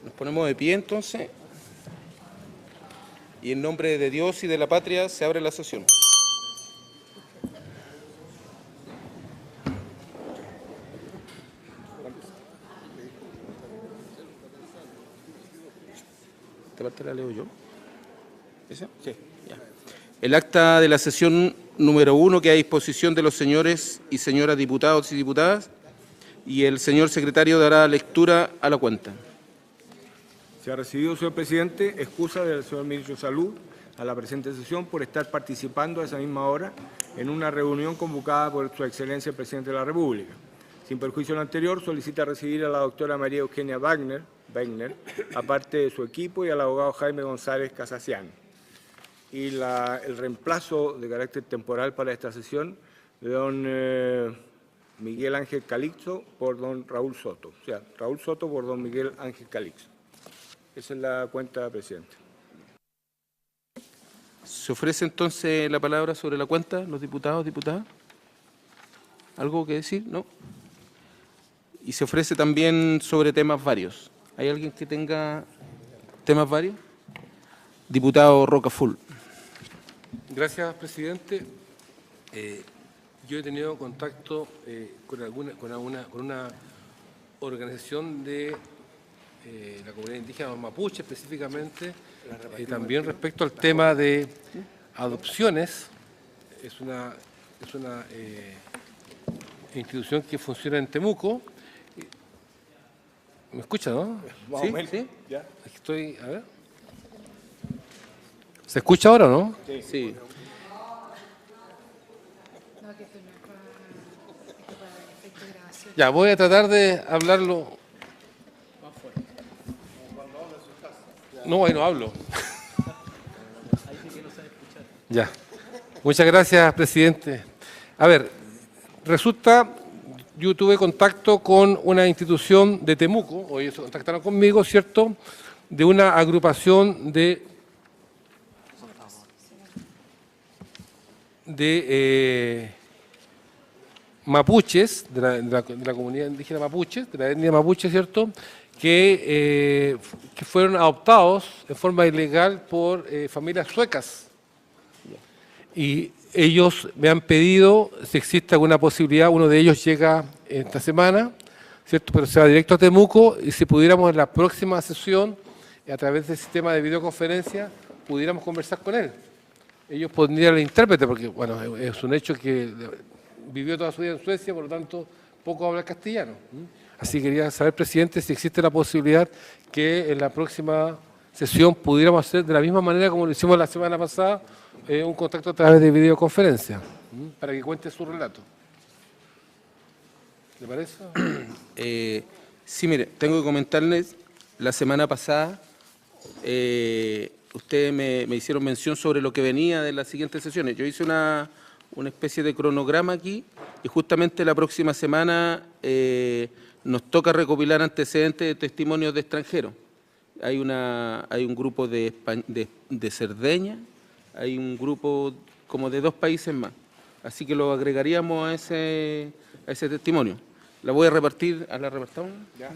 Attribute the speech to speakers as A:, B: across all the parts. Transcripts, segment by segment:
A: Nos ponemos de pie entonces. Y en nombre de Dios y de la patria se abre la sesión. ¿Esta parte la leo yo? ¿Esa? Sí. Ya. El acta de la sesión número 1 que a disposición de los señores y señoras diputados y diputadas, y el señor secretario dará lectura a la cuenta.
B: Se ha recibido, señor presidente, excusa del señor ministro de Salud a la presente sesión por estar participando a esa misma hora en una reunión convocada por su excelencia el presidente de la República. Sin perjuicio de lo anterior, solicita recibir a la doctora María Eugenia Wagner, aparte de su equipo, y al abogado Jaime González Casasiano. Y el reemplazo de carácter temporal para esta sesión de don Miguel Ángel Calixto por don Raúl Soto. O sea, Raúl Soto por don Miguel Ángel Calixto. Esa es la cuenta, presidente.
A: ¿Se ofrece entonces la palabra sobre la cuenta, los diputados, diputadas? ¿Algo que decir? ¿No? Y se ofrece también sobre temas varios. ¿Hay alguien que tenga temas varios? Diputado Rocafull.
C: Gracias, presidente. Yo he tenido contacto con una organización de la comunidad indígena mapuche específicamente, también respecto al tema de adopciones. Es una institución que funciona en Temuco. ¿Me escucha, no?
B: ¿Sí?
C: ¿Sí? Ya. Estoy, a ver. ¿Se escucha ahora o no?
A: Sí.
C: Ya, voy a tratar de hablarlo. No, ahí no hablo. Ya. Muchas gracias, presidente. A ver, resulta, yo tuve contacto con una institución de Temuco, o ellos se contactaron conmigo, ¿cierto?, de una agrupación de mapuches, de la comunidad indígena mapuche, de la etnia mapuche, ¿cierto?, que fueron adoptados en forma ilegal por familias suecas. Y ellos me han pedido si existe alguna posibilidad, uno de ellos llega esta semana, ¿cierto?, pero se va directo a Temuco, y si pudiéramos en la próxima sesión, a través del sistema de videoconferencia, pudiéramos conversar con él. Ellos pondrían el intérprete, porque bueno, es un hecho que vivió toda su vida en Suecia, por lo tanto, poco habla castellano. Así quería saber, presidente, si existe la posibilidad que en la próxima sesión pudiéramos hacer de la misma manera como lo hicimos la semana pasada, un contacto a través de videoconferencia, para que cuente su relato. ¿Le parece?
A: Sí, mire, tengo que comentarles, la semana pasada ustedes me hicieron mención sobre lo que venía de las siguientes sesiones. Yo hice una especie de cronograma aquí, y justamente la próxima semana nos toca recopilar antecedentes de testimonios de extranjeros. Hay un grupo de Cerdeña, hay un grupo como de 2 países más. Así que lo agregaríamos a ese testimonio. La voy a repartir. ¿A la repartamos? Ya.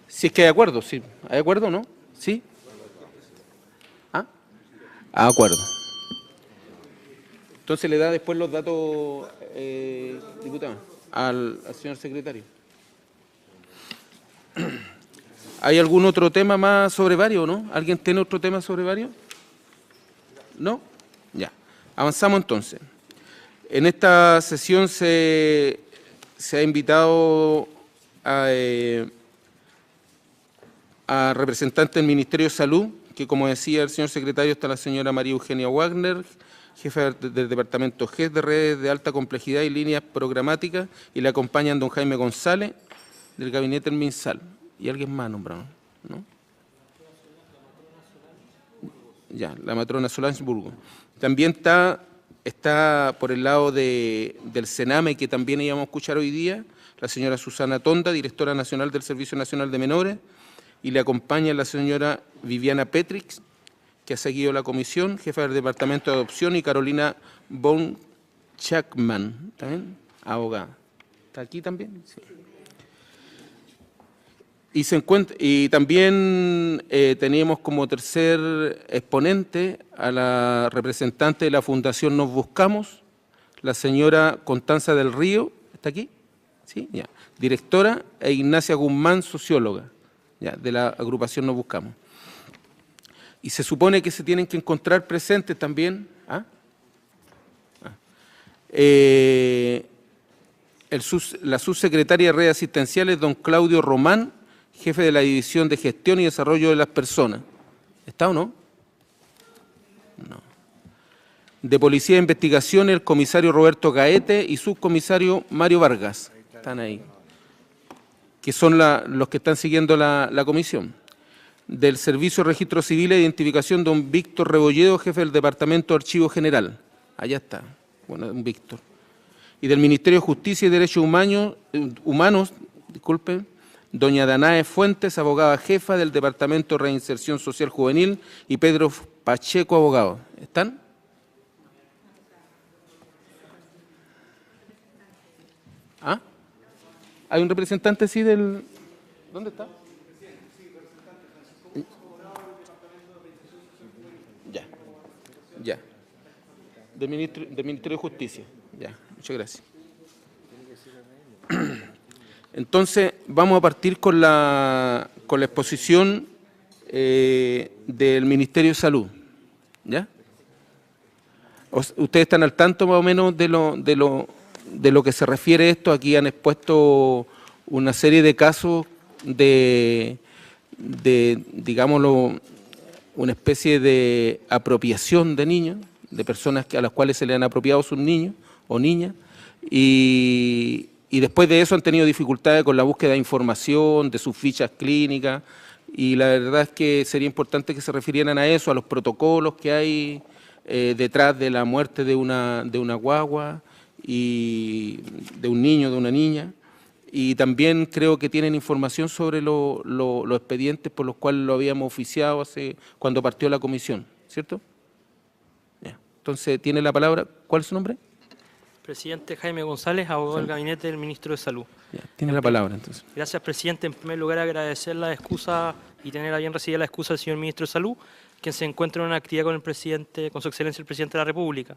A: Si es que hay acuerdo, sí. ¿Hay acuerdo o no? ¿Sí? ¿Ah? Acuerdo. Entonces le da después los datos, diputado, al señor secretario. ¿Hay algún otro tema más sobre varios, no? ¿Alguien tiene otro tema sobre varios? ¿No? Ya. Avanzamos entonces. En esta sesión se ha invitado a representantes del Ministerio de Salud, que como decía el señor secretario, está la señora María Eugenia Wagner, jefa del departamento GES de redes de alta complejidad y líneas programáticas, y le acompañan don Jaime González, del gabinete del MinSal. ¿Y alguien más nombrado? ¿No? Ya, la matrona Solange Burgo. También está por el lado del Sename, que también íbamos a escuchar hoy día, la señora Susana Tonda, directora nacional del Servicio Nacional de Menores, y le acompaña la señora Viviana Petrix, que ha seguido la comisión, jefa del Departamento de Adopción, y Carolina Von Chapman, ¿también? Abogada. ¿Está aquí también? Sí. Y también teníamos como tercer exponente a la representante de la Fundación Nos Buscamos, la señora Constanza del Río, ¿está aquí? Sí, ya. Directora, e Ignacia Guzmán, socióloga, ya, de la agrupación Nos Buscamos. Y se supone que se tienen que encontrar presentes también. La subsecretaria de redes asistenciales, don Claudio Román, jefe de la División de Gestión y Desarrollo de las Personas. ¿Está o no? No. De Policía de Investigación, el comisario Roberto Gaete y subcomisario Mario Vargas. Están ahí. Que son los que están siguiendo la comisión. Del Servicio de Registro Civil e Identificación, don Víctor Rebolledo, jefe del Departamento de Archivo General. Allá está, bueno, don Víctor. Y del Ministerio de Justicia y Derechos Humanos, disculpen, doña Danae Fuentes, abogada jefa del Departamento de Reinserción Social Juvenil, y Pedro Pacheco, abogado. ¿Están? ¿Ah? ¿Hay un representante, sí, del...? ¿Dónde está? Ya. Ya. Del Ministerio de Justicia. Ya, muchas gracias. Entonces, vamos a partir con la exposición del Ministerio de Salud. ¿Ya? Ustedes están al tanto más o menos de lo que se refiere esto. Aquí han expuesto una serie de casos de digámoslo, una especie de apropiación de niños, de personas a las cuales se le han apropiado sus niños o niñas, y después de eso han tenido dificultades con la búsqueda de información, de sus fichas clínicas, y la verdad es que sería importante que se refirieran a eso, a los protocolos que hay detrás de la muerte de una guagua, y de un niño, de una niña, y también creo que tienen información sobre los expedientes por los cuales lo habíamos oficiado cuando partió la comisión, ¿cierto? Ya. Entonces, tiene la palabra. ¿Cuál es su nombre?
D: Presidente Jaime González, abogado del Gabinete del Ministro de Salud.
A: Ya, tiene la palabra, entonces.
D: Gracias, presidente. En primer lugar, agradecer la excusa y tener a bien recibida la excusa del señor Ministro de Salud, quien se encuentra en una actividad con el presidente, con su excelencia el Presidente de la República.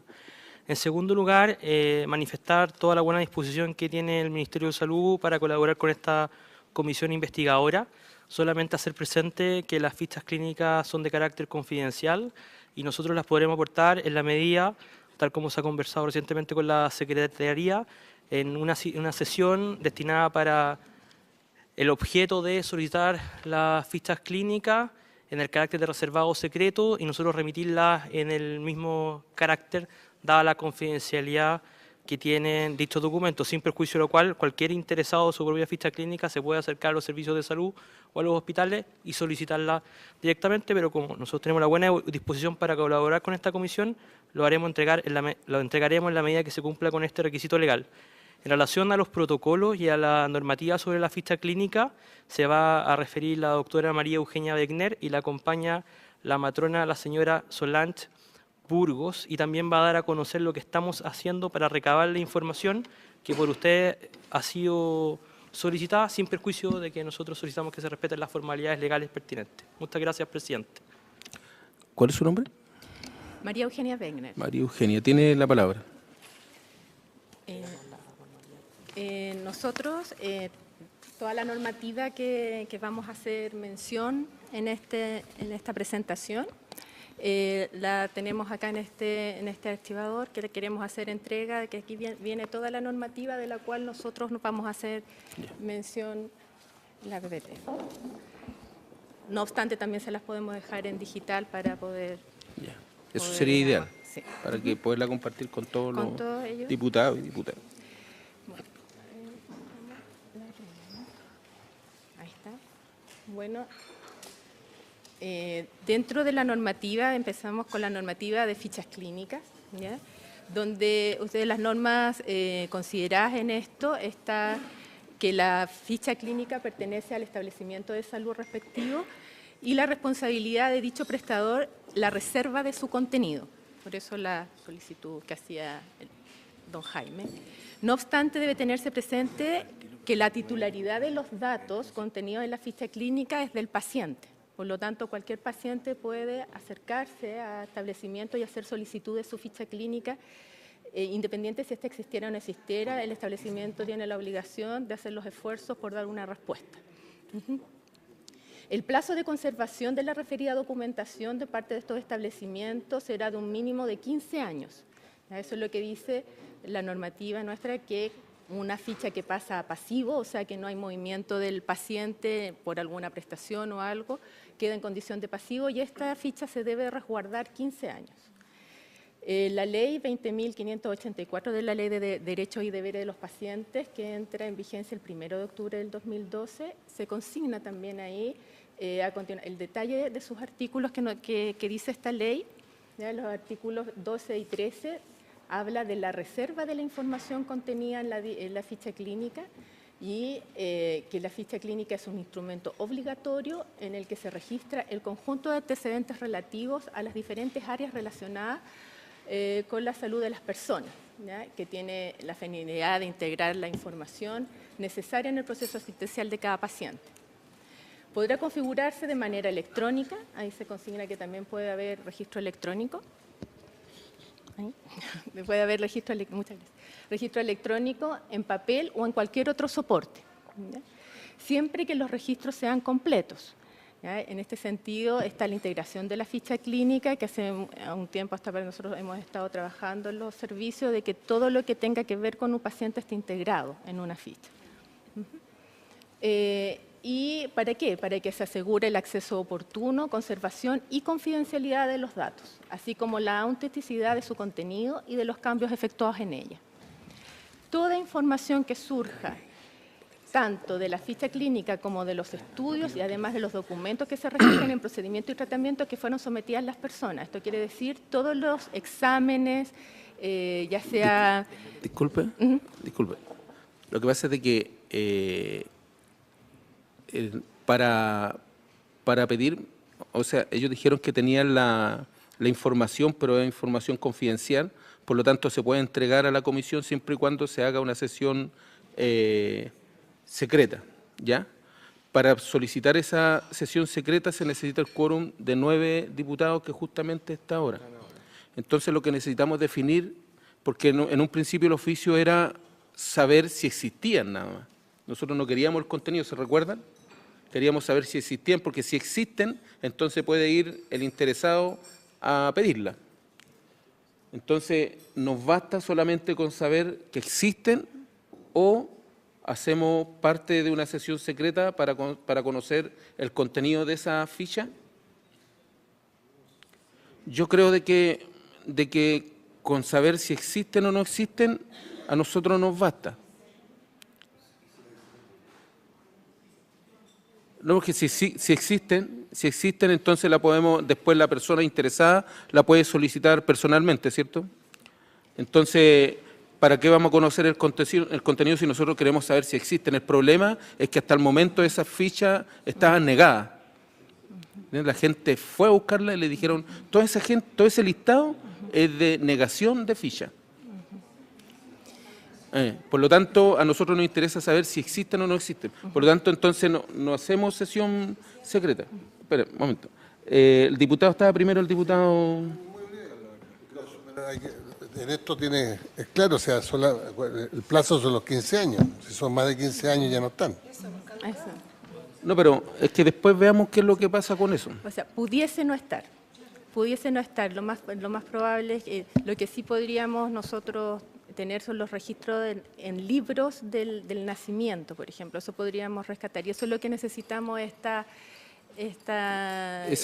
D: En segundo lugar, manifestar toda la buena disposición que tiene el Ministerio de Salud para colaborar con esta comisión investigadora. Solamente hacer presente que las fichas clínicas son de carácter confidencial y nosotros las podremos aportar en la medida, tal como se ha conversado recientemente con la Secretaría, en una sesión destinada para el objeto de solicitar las fichas clínicas en el carácter de reservado secreto y nosotros remitirlas en el mismo carácter, dada la confidencialidad que tienen dichos documentos, sin perjuicio de lo cual cualquier interesado en su propia ficha clínica se puede acercar a los servicios de salud o a los hospitales y solicitarla directamente, pero como nosotros tenemos la buena disposición para colaborar con esta comisión, lo entregaremos en la medida que se cumpla con este requisito legal. En relación a los protocolos y a la normativa sobre la ficha clínica, se va a referir la doctora María Eugenia Wegner y la acompaña la matrona, la señora Solange Burgos, y también va a dar a conocer lo que estamos haciendo para recabar la información que por usted ha sido solicitada, sin perjuicio de que nosotros solicitamos que se respeten las formalidades legales pertinentes. Muchas gracias, presidente.
A: ¿Cuál es su nombre?
E: María Eugenia Wegner.
A: María Eugenia, tiene la palabra.
E: Nosotros, toda la normativa que vamos a hacer mención en esta presentación, la tenemos acá en este archivador, que le queremos hacer entrega, de que aquí viene toda la normativa de la cual nosotros nos vamos a hacer mención la PPT. No obstante, también se las podemos dejar en digital para poder...
A: Ya. Eso sería ideal,
E: sí,
A: para que poderla compartir con todos los
E: ellos.
A: diputados y diputadas.
E: Bueno, ahí está. Bueno, dentro de la normativa, empezamos con la normativa de fichas clínicas, ¿ya? Donde ustedes las normas consideradas en esto está que la ficha clínica pertenece al establecimiento de salud respectivo y la responsabilidad de dicho prestador, la reserva de su contenido. Por eso la solicitud que hacía don Jaime. No obstante, debe tenerse presente que la titularidad de los datos contenidos en la ficha clínica es del paciente. Por lo tanto, cualquier paciente puede acercarse a establecimiento y hacer solicitud de su ficha clínica, independiente si esta existiera o no existiera, el establecimiento tiene la obligación de hacer los esfuerzos por dar una respuesta. El plazo de conservación de la referida documentación de parte de estos establecimientos será de un mínimo de 15 años. Eso es lo que dice la normativa nuestra, que una ficha que pasa a pasivo, o sea que no hay movimiento del paciente por alguna prestación o algo, queda en condición de pasivo y esta ficha se debe resguardar 15 años. La ley 20.584 de la Ley de Derechos y Deberes de los Pacientes, que entra en vigencia el 1 de octubre del 2012, se consigna también ahí el detalle de sus artículos que dice esta ley. ¿Ya? Los artículos 12 y 13 habla de la reserva de la información contenida en la ficha clínica y que la ficha clínica es un instrumento obligatorio en el que se registra el conjunto de antecedentes relativos a las diferentes áreas relacionadas con la salud de las personas, ¿ya? Que tiene la finalidad de integrar la información necesaria en el proceso asistencial de cada paciente. Podrá configurarse de manera electrónica, ahí se consigna que también puede haber registro electrónico. Ahí. Puede haber registro electrónico en papel o en cualquier otro soporte, ¿ya? Siempre que los registros sean completos. ¿Ya? En este sentido está la integración de la ficha clínica, que hace un tiempo hasta para nosotros hemos estado trabajando en los servicios de que todo lo que tenga que ver con un paciente esté integrado en una ficha. ¿Y para qué? Para que se asegure el acceso oportuno, conservación y confidencialidad de los datos, así como la autenticidad de su contenido y de los cambios efectuados en ella. Toda información que surja, tanto de la ficha clínica como de los estudios y además de los documentos que se registran en procedimiento y tratamiento que fueron sometidas las personas. Esto quiere decir todos los exámenes, ya sea...
A: Disculpe. Lo que pasa es de que para pedir, o sea, ellos dijeron que tenían la información, pero es información confidencial, por lo tanto se puede entregar a la comisión siempre y cuando se haga una sesión secreta, ¿ya? Para solicitar esa sesión secreta se necesita el quórum de 9 diputados que justamente está ahora. Entonces lo que necesitamos definir, porque en un principio el oficio era saber si existían nada más. Nosotros no queríamos el contenido, ¿se recuerdan? Queríamos saber si existían, porque si existen, entonces puede ir el interesado a pedirla. Entonces, nos basta solamente con saber que existen o hacemos parte de una sesión secreta para conocer el contenido de esa ficha. Yo creo de que con saber si existen o no existen, a nosotros nos basta. No, porque si existen, entonces la podemos, después la persona interesada la puede solicitar personalmente, ¿cierto? Entonces, ¿para qué vamos a conocer el contenido si nosotros queremos saber si existen? El problema es que hasta el momento esas fichas estaban negadas. La gente fue a buscarla y le dijeron, toda esa gente, todo ese listado es de negación de ficha. Por lo tanto, a nosotros nos interesa saber si existen o no existen. Por lo tanto, entonces no hacemos sesión secreta. Espera, un momento. El diputado estaba primero, el diputado...
F: En esto es claro, o sea, el plazo son los 15 años. Si son más de 15 años ya no están.
E: Eso.
A: No, pero es que después veamos qué es lo que pasa con eso.
E: O sea, pudiese no estar. Lo más probable es que lo que sí podríamos nosotros tener son los registros en libros del nacimiento, por ejemplo. Eso podríamos rescatar. Y eso es lo que necesitamos esa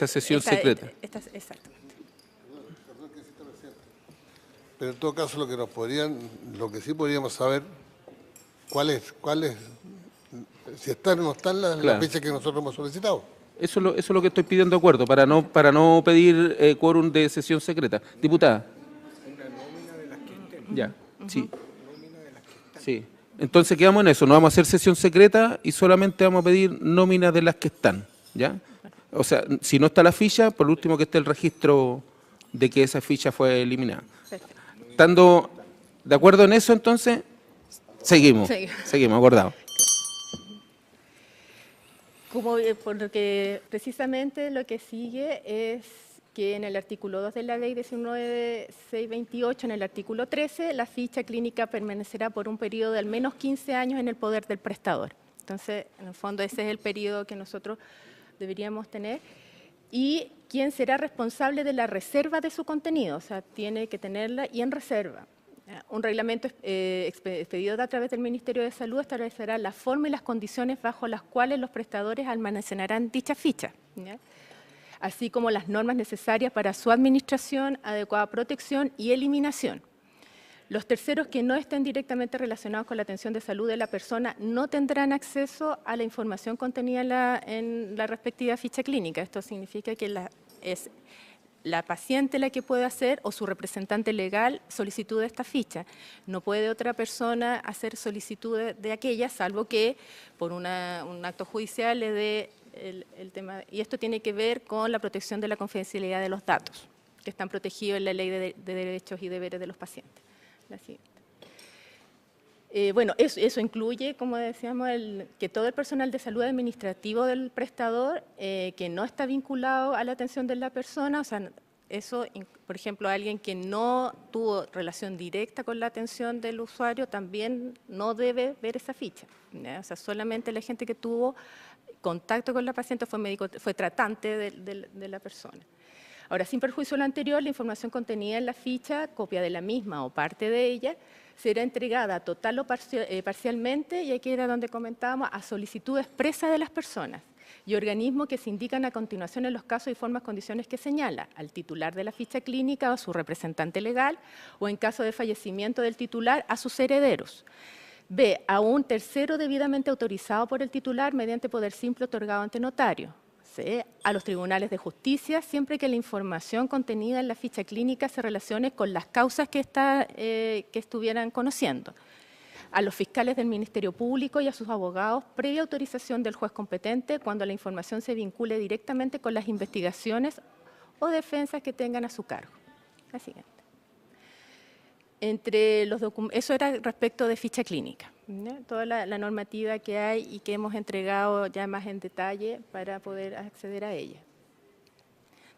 A: sesión secreta.
E: Exactamente.
F: Pero en todo caso lo que sí podríamos saber, cuál es, si están o no están las fechas que nosotros hemos solicitado.
A: Eso es lo que estoy pidiendo acuerdo, para no pedir quórum de sesión secreta. Diputada.
B: Una nómina de las que estén.
A: Ya, sí.
B: Nómina de las que están.
A: Sí. Entonces quedamos en eso, no vamos a hacer sesión secreta y solamente vamos a pedir nóminas de las que están, ¿ya? O sea, si no está la ficha, por último que esté el registro de que esa ficha fue eliminada.
E: Perfecto.
A: ¿De acuerdo en eso, entonces? Seguimos.
E: Seguimos.
A: Seguimos, acordado.
E: Porque precisamente lo que sigue es que en el artículo 2 de la ley 19.628, en el artículo 13, la ficha clínica permanecerá por un periodo de al menos 15 años en el poder del prestador. Entonces, en el fondo, ese es el periodo que nosotros deberíamos tener. Y quién será responsable de la reserva de su contenido, o sea, tiene que tenerla y en reserva. Un reglamento expedido a través del Ministerio de Salud establecerá la forma y las condiciones bajo las cuales los prestadores almacenarán dicha ficha, ¿ya? Así como las normas necesarias para su administración, adecuada protección y eliminación. Los terceros que no estén directamente relacionados con la atención de salud de la persona no tendrán acceso a la información contenida en la respectiva ficha clínica. Esto significa que es la paciente la que puede hacer, o su representante legal, solicitud de esta ficha. No puede otra persona hacer solicitud de aquella, salvo que por un acto judicial le dé el tema. Y esto tiene que ver con la protección de la confidencialidad de los datos, que están protegidos en la Ley de Derechos y Deberes de los Pacientes. La siguiente. Bueno, eso incluye, como decíamos, que todo el personal de salud administrativo del prestador que no está vinculado a la atención de la persona, o sea, eso, por ejemplo, alguien que no tuvo relación directa con la atención del usuario también no debe ver esa ficha, ¿ya? O sea, solamente la gente que tuvo contacto con la paciente fue tratante de la persona. Ahora, sin perjuicio de lo anterior, la información contenida en la ficha, copia de la misma o parte de ella, será entregada total o parcialmente, y aquí era donde comentábamos, a solicitud expresa de las personas y organismos que se indican a continuación en los casos y formas, condiciones que señala, al titular de la ficha clínica o a su representante legal, o en caso de fallecimiento del titular, a sus herederos. B, a un tercero debidamente autorizado por el titular mediante poder simple otorgado ante notario. C, a los tribunales de justicia, siempre que la información contenida en la ficha clínica se relacione con las causas que estuvieran conociendo. A los fiscales del Ministerio Público y a sus abogados, previa autorización del juez competente, cuando la información se vincule directamente con las investigaciones o defensas que tengan a su cargo. La siguiente. Eso era respecto de ficha clínica, ¿no? Toda la normativa que hay y que hemos entregado ya más en detalle para poder acceder a ella.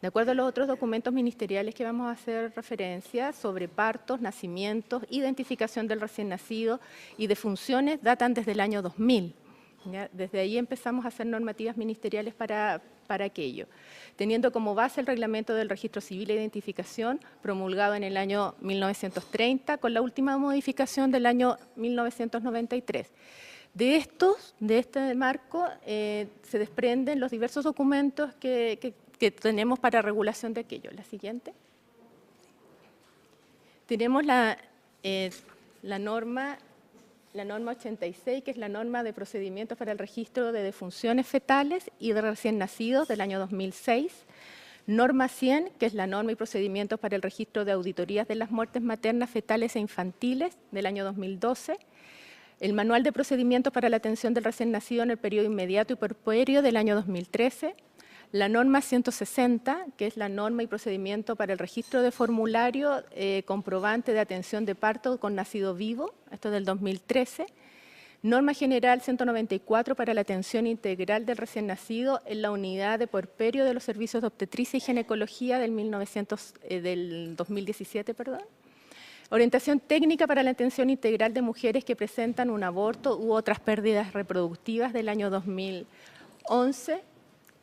E: De acuerdo a los otros documentos ministeriales que vamos a hacer referencia sobre partos, nacimientos, identificación del recién nacido y defunciones, datan desde el año 2000. ¿Ya? Desde ahí empezamos a hacer normativas ministeriales para aquello, teniendo como base el Reglamento del Registro Civil de Identificación, promulgado en el año 1930, con la última modificación del año 1993. De este marco se desprenden los diversos documentos que tenemos para regulación de aquello. La siguiente. Tenemos la norma 86, que es la norma de procedimientos para el registro de defunciones fetales y de recién nacidos del año 2006. Norma 100, que es la norma y procedimientos para el registro de auditorías de las muertes maternas, fetales e infantiles del año 2012. El manual de procedimientos para la atención del recién nacido en el periodo inmediato y puerperio del año 2013. La norma 160, que es la norma y procedimiento para el registro de formulario comprobante de atención de parto con nacido vivo, esto es del 2013. Norma general 194 para la atención integral del recién nacido en la unidad de puerperio de los servicios de obstetricia y ginecología del 2017. Orientación técnica para la atención integral de mujeres que presentan un aborto u otras pérdidas reproductivas del año 2011.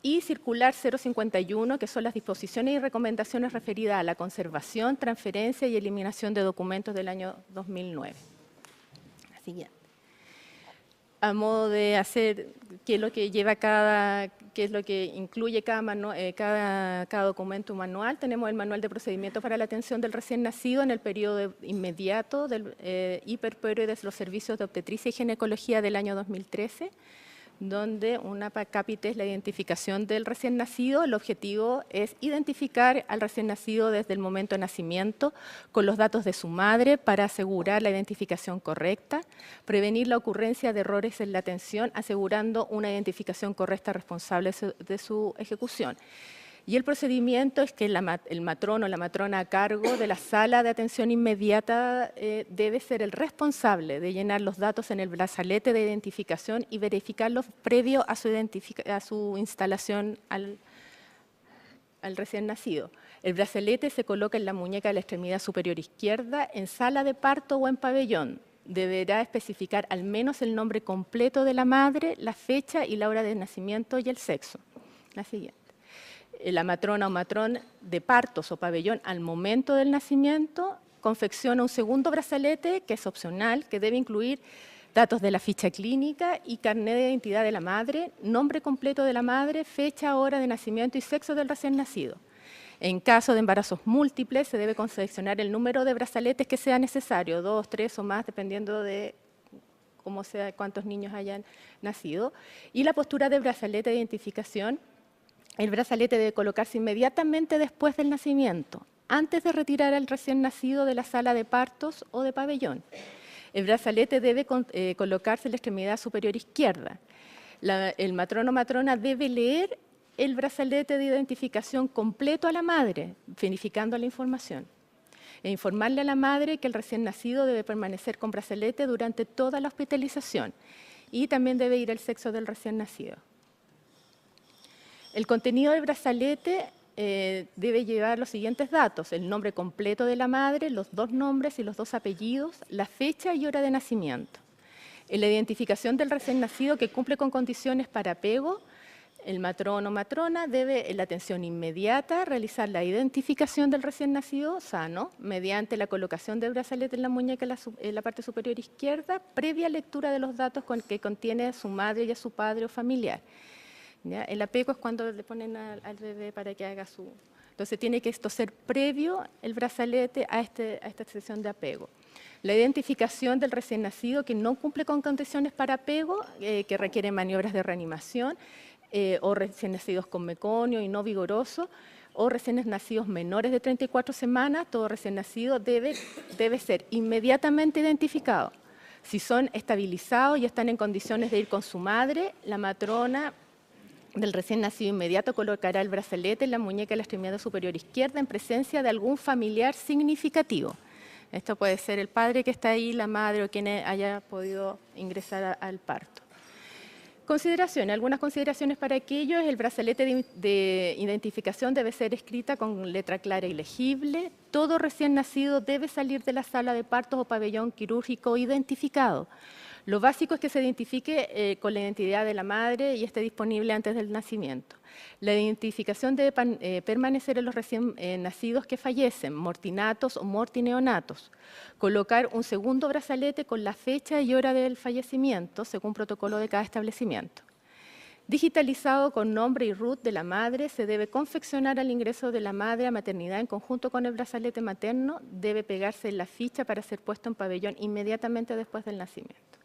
E: Y circular 051, que son las disposiciones y recomendaciones referidas a la conservación, transferencia y eliminación de documentos del año 2009. La siguiente. A modo de hacer qué es lo que lleva qué es lo que incluye cada documento manual, tenemos el manual de procedimientos para la atención del recién nacido en el periodo inmediato del hiperpuero de los servicios de obstetricia y ginecología del año 2013, donde una cápita es la identificación del recién nacido. El objetivo es identificar al recién nacido desde el momento de nacimiento con los datos de su madre para asegurar la identificación correcta, prevenir la ocurrencia de errores en la atención, asegurando una identificación correcta responsable de su ejecución. Y el procedimiento es que el matrón o la matrona a cargo de la sala de atención inmediata debe ser el responsable de llenar los datos en el brazalete de identificación y verificarlos previo a su instalación al recién nacido. El brazalete se coloca en la muñeca de la extremidad superior izquierda, en sala de parto o en pabellón. Deberá especificar al menos el nombre completo de la madre, la fecha y la hora de nacimiento y el sexo. La siguiente. La matrona o matrón de partos o pabellón al momento del nacimiento confecciona un segundo brazalete que es opcional, que debe incluir datos de la ficha clínica y carnet de identidad de la madre, nombre completo de la madre, fecha, hora de nacimiento y sexo del recién nacido. En caso de embarazos múltiples se debe confeccionar el número de brazaletes que sea necesario, 2, 3 o más, dependiendo de cuántos niños hayan nacido. Y la postura del brazalete de identificación. El brazalete debe colocarse inmediatamente después del nacimiento, antes de retirar al recién nacido de la sala de partos o de pabellón. El brazalete debe colocarse en la extremidad superior izquierda. El matrón o matrona debe leer el brazalete de identificación completo a la madre, verificando la información. E informarle a la madre que el recién nacido debe permanecer con brazalete durante toda la hospitalización y también debe ir el sexo del recién nacido. El contenido del brazalete debe llevar los siguientes datos: el nombre completo de la madre, los 2 nombres y los 2 apellidos, la fecha y hora de nacimiento. En la identificación del recién nacido que cumple con condiciones para apego, el matrón o matrona debe, en la atención inmediata, realizar la identificación del recién nacido sano mediante la colocación del brazalete en la muñeca en la parte superior izquierda, previa lectura de los datos que contiene a su madre y a su padre o familiar. ¿Ya? El apego es cuando le ponen al bebé para que haga su... Entonces tiene que esto ser previo, el brazalete, a esta sesión de apego. La identificación del recién nacido que no cumple con condiciones para apego, que requieren maniobras de reanimación, o recién nacidos con meconio y no vigoroso, o recién nacidos menores de 34 semanas, todo recién nacido debe ser inmediatamente identificado. Si son estabilizados y están en condiciones de ir con su madre, la matrona del recién nacido inmediato colocará el brazalete en la muñeca de la extremidad superior izquierda en presencia de algún familiar significativo. Esto puede ser el padre que está ahí, la madre o quien haya podido ingresar al parto. Algunas consideraciones para aquello es: el brazalete de identificación debe ser escrita con letra clara y legible. Todo recién nacido debe salir de la sala de partos o pabellón quirúrgico identificado. Lo básico es que se identifique con la identidad de la madre y esté disponible antes del nacimiento. La identificación debe permanecer en los recién nacidos que fallecen, mortinatos o mortineonatos. Colocar un segundo brazalete con la fecha y hora del fallecimiento, según protocolo de cada establecimiento. Digitalizado con nombre y RUT de la madre, se debe confeccionar al ingreso de la madre a maternidad en conjunto con el brazalete materno. Debe pegarse en la ficha para ser puesto en pabellón inmediatamente después del nacimiento.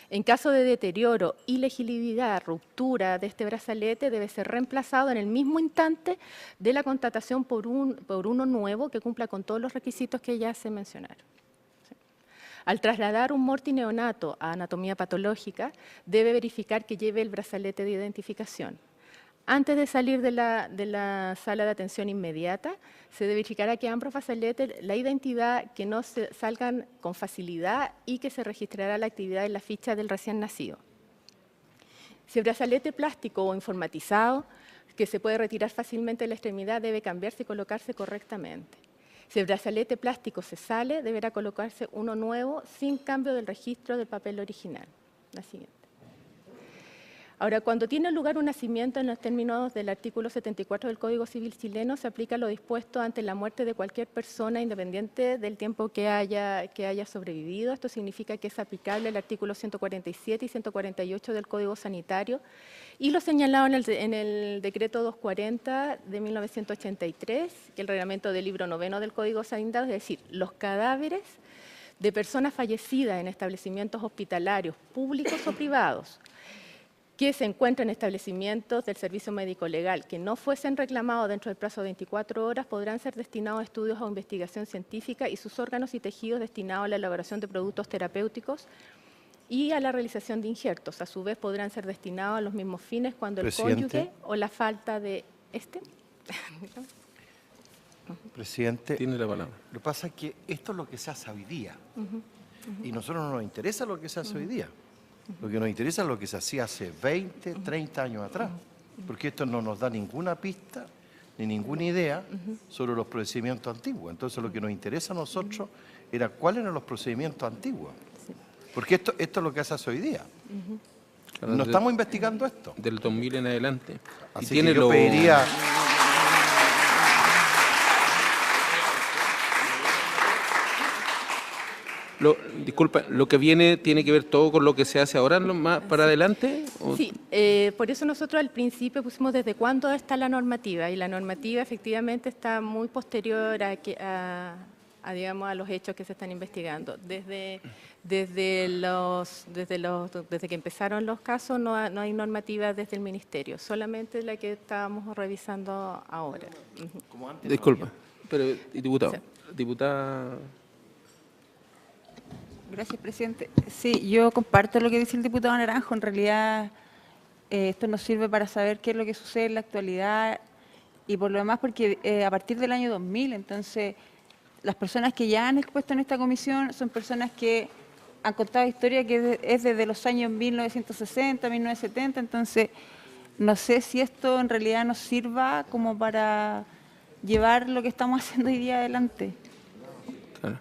E: En caso de deterioro, ilegibilidad, ruptura de este brazalete, debe ser reemplazado en el mismo instante de la contratación por uno nuevo que cumpla con todos los requisitos que ya se mencionaron. Al trasladar un mortineonato a anatomía patológica, debe verificar que lleve el brazalete de identificación. Antes de salir de la sala de atención inmediata, se verificará que ambos brazaletes, la identidad, que no salgan con facilidad y que se registrará la actividad en la ficha del recién nacido. Si el brazalete plástico o informatizado, que se puede retirar fácilmente de la extremidad, debe cambiarse y colocarse correctamente. Si el brazalete plástico se sale, deberá colocarse uno nuevo sin cambio del registro del papel original. La siguiente. Ahora, cuando tiene lugar un nacimiento en los términos del artículo 74 del Código Civil chileno, se aplica lo dispuesto ante la muerte de cualquier persona independiente del tiempo que haya sobrevivido. Esto significa que es aplicable el artículo 147 y 148 del Código Sanitario y lo señalado en el decreto 240 de 1983, que es el reglamento del libro 9 del Código Sanitario, es decir, los cadáveres de personas fallecidas en establecimientos hospitalarios públicos o privados que se encuentran en establecimientos del servicio médico legal que no fuesen reclamados dentro del plazo de 24 horas podrán ser destinados a estudios o investigación científica y sus órganos y tejidos destinados a la elaboración de productos terapéuticos y a la realización de injertos. A su vez podrán ser destinados a los mismos fines cuando el cónyuge o la falta de
G: Presidente,
A: Tiene la palabra.
G: lo que pasa es que esto es lo que se hace hoy día. Y a nosotros no nos interesa lo que se hace hoy día. Lo que nos interesa es lo que se hacía hace 20, 30 años atrás. Porque esto no nos da ninguna pista ni ninguna idea sobre los procedimientos antiguos. Entonces lo que nos interesa a nosotros era cuáles eran los procedimientos antiguos. Porque esto es lo que se hace hoy día. No estamos investigando esto.
A: Del 2000 en adelante. Y
G: Así
A: tiene
G: que yo
A: lo-
G: pediría...
A: Disculpa, ¿lo que viene tiene que ver todo con lo que se hace ahora más para adelante? ¿O-
E: Sí, por eso nosotros al principio pusimos desde cuándo está la normativa, y la normativa efectivamente está muy posterior digamos, a los hechos que se están investigando. Desde que empezaron los casos no hay normativa desde el Ministerio, solamente la que estábamos revisando ahora. Ujú.
A: Disculpa, pero diputado,
E: Sí.
A: diputada...
H: Gracias, presidente. Sí, yo comparto lo que dice el diputado Naranjo. En realidad, esto nos sirve para saber qué es lo que sucede en la actualidad y por lo demás, porque a partir del año 2000, entonces, las personas que ya han expuesto en esta comisión son personas que han contado historia que es desde los años 1960, 1970, entonces, no sé si esto en realidad nos sirva como para llevar lo que estamos haciendo hoy día adelante.
A: Claro.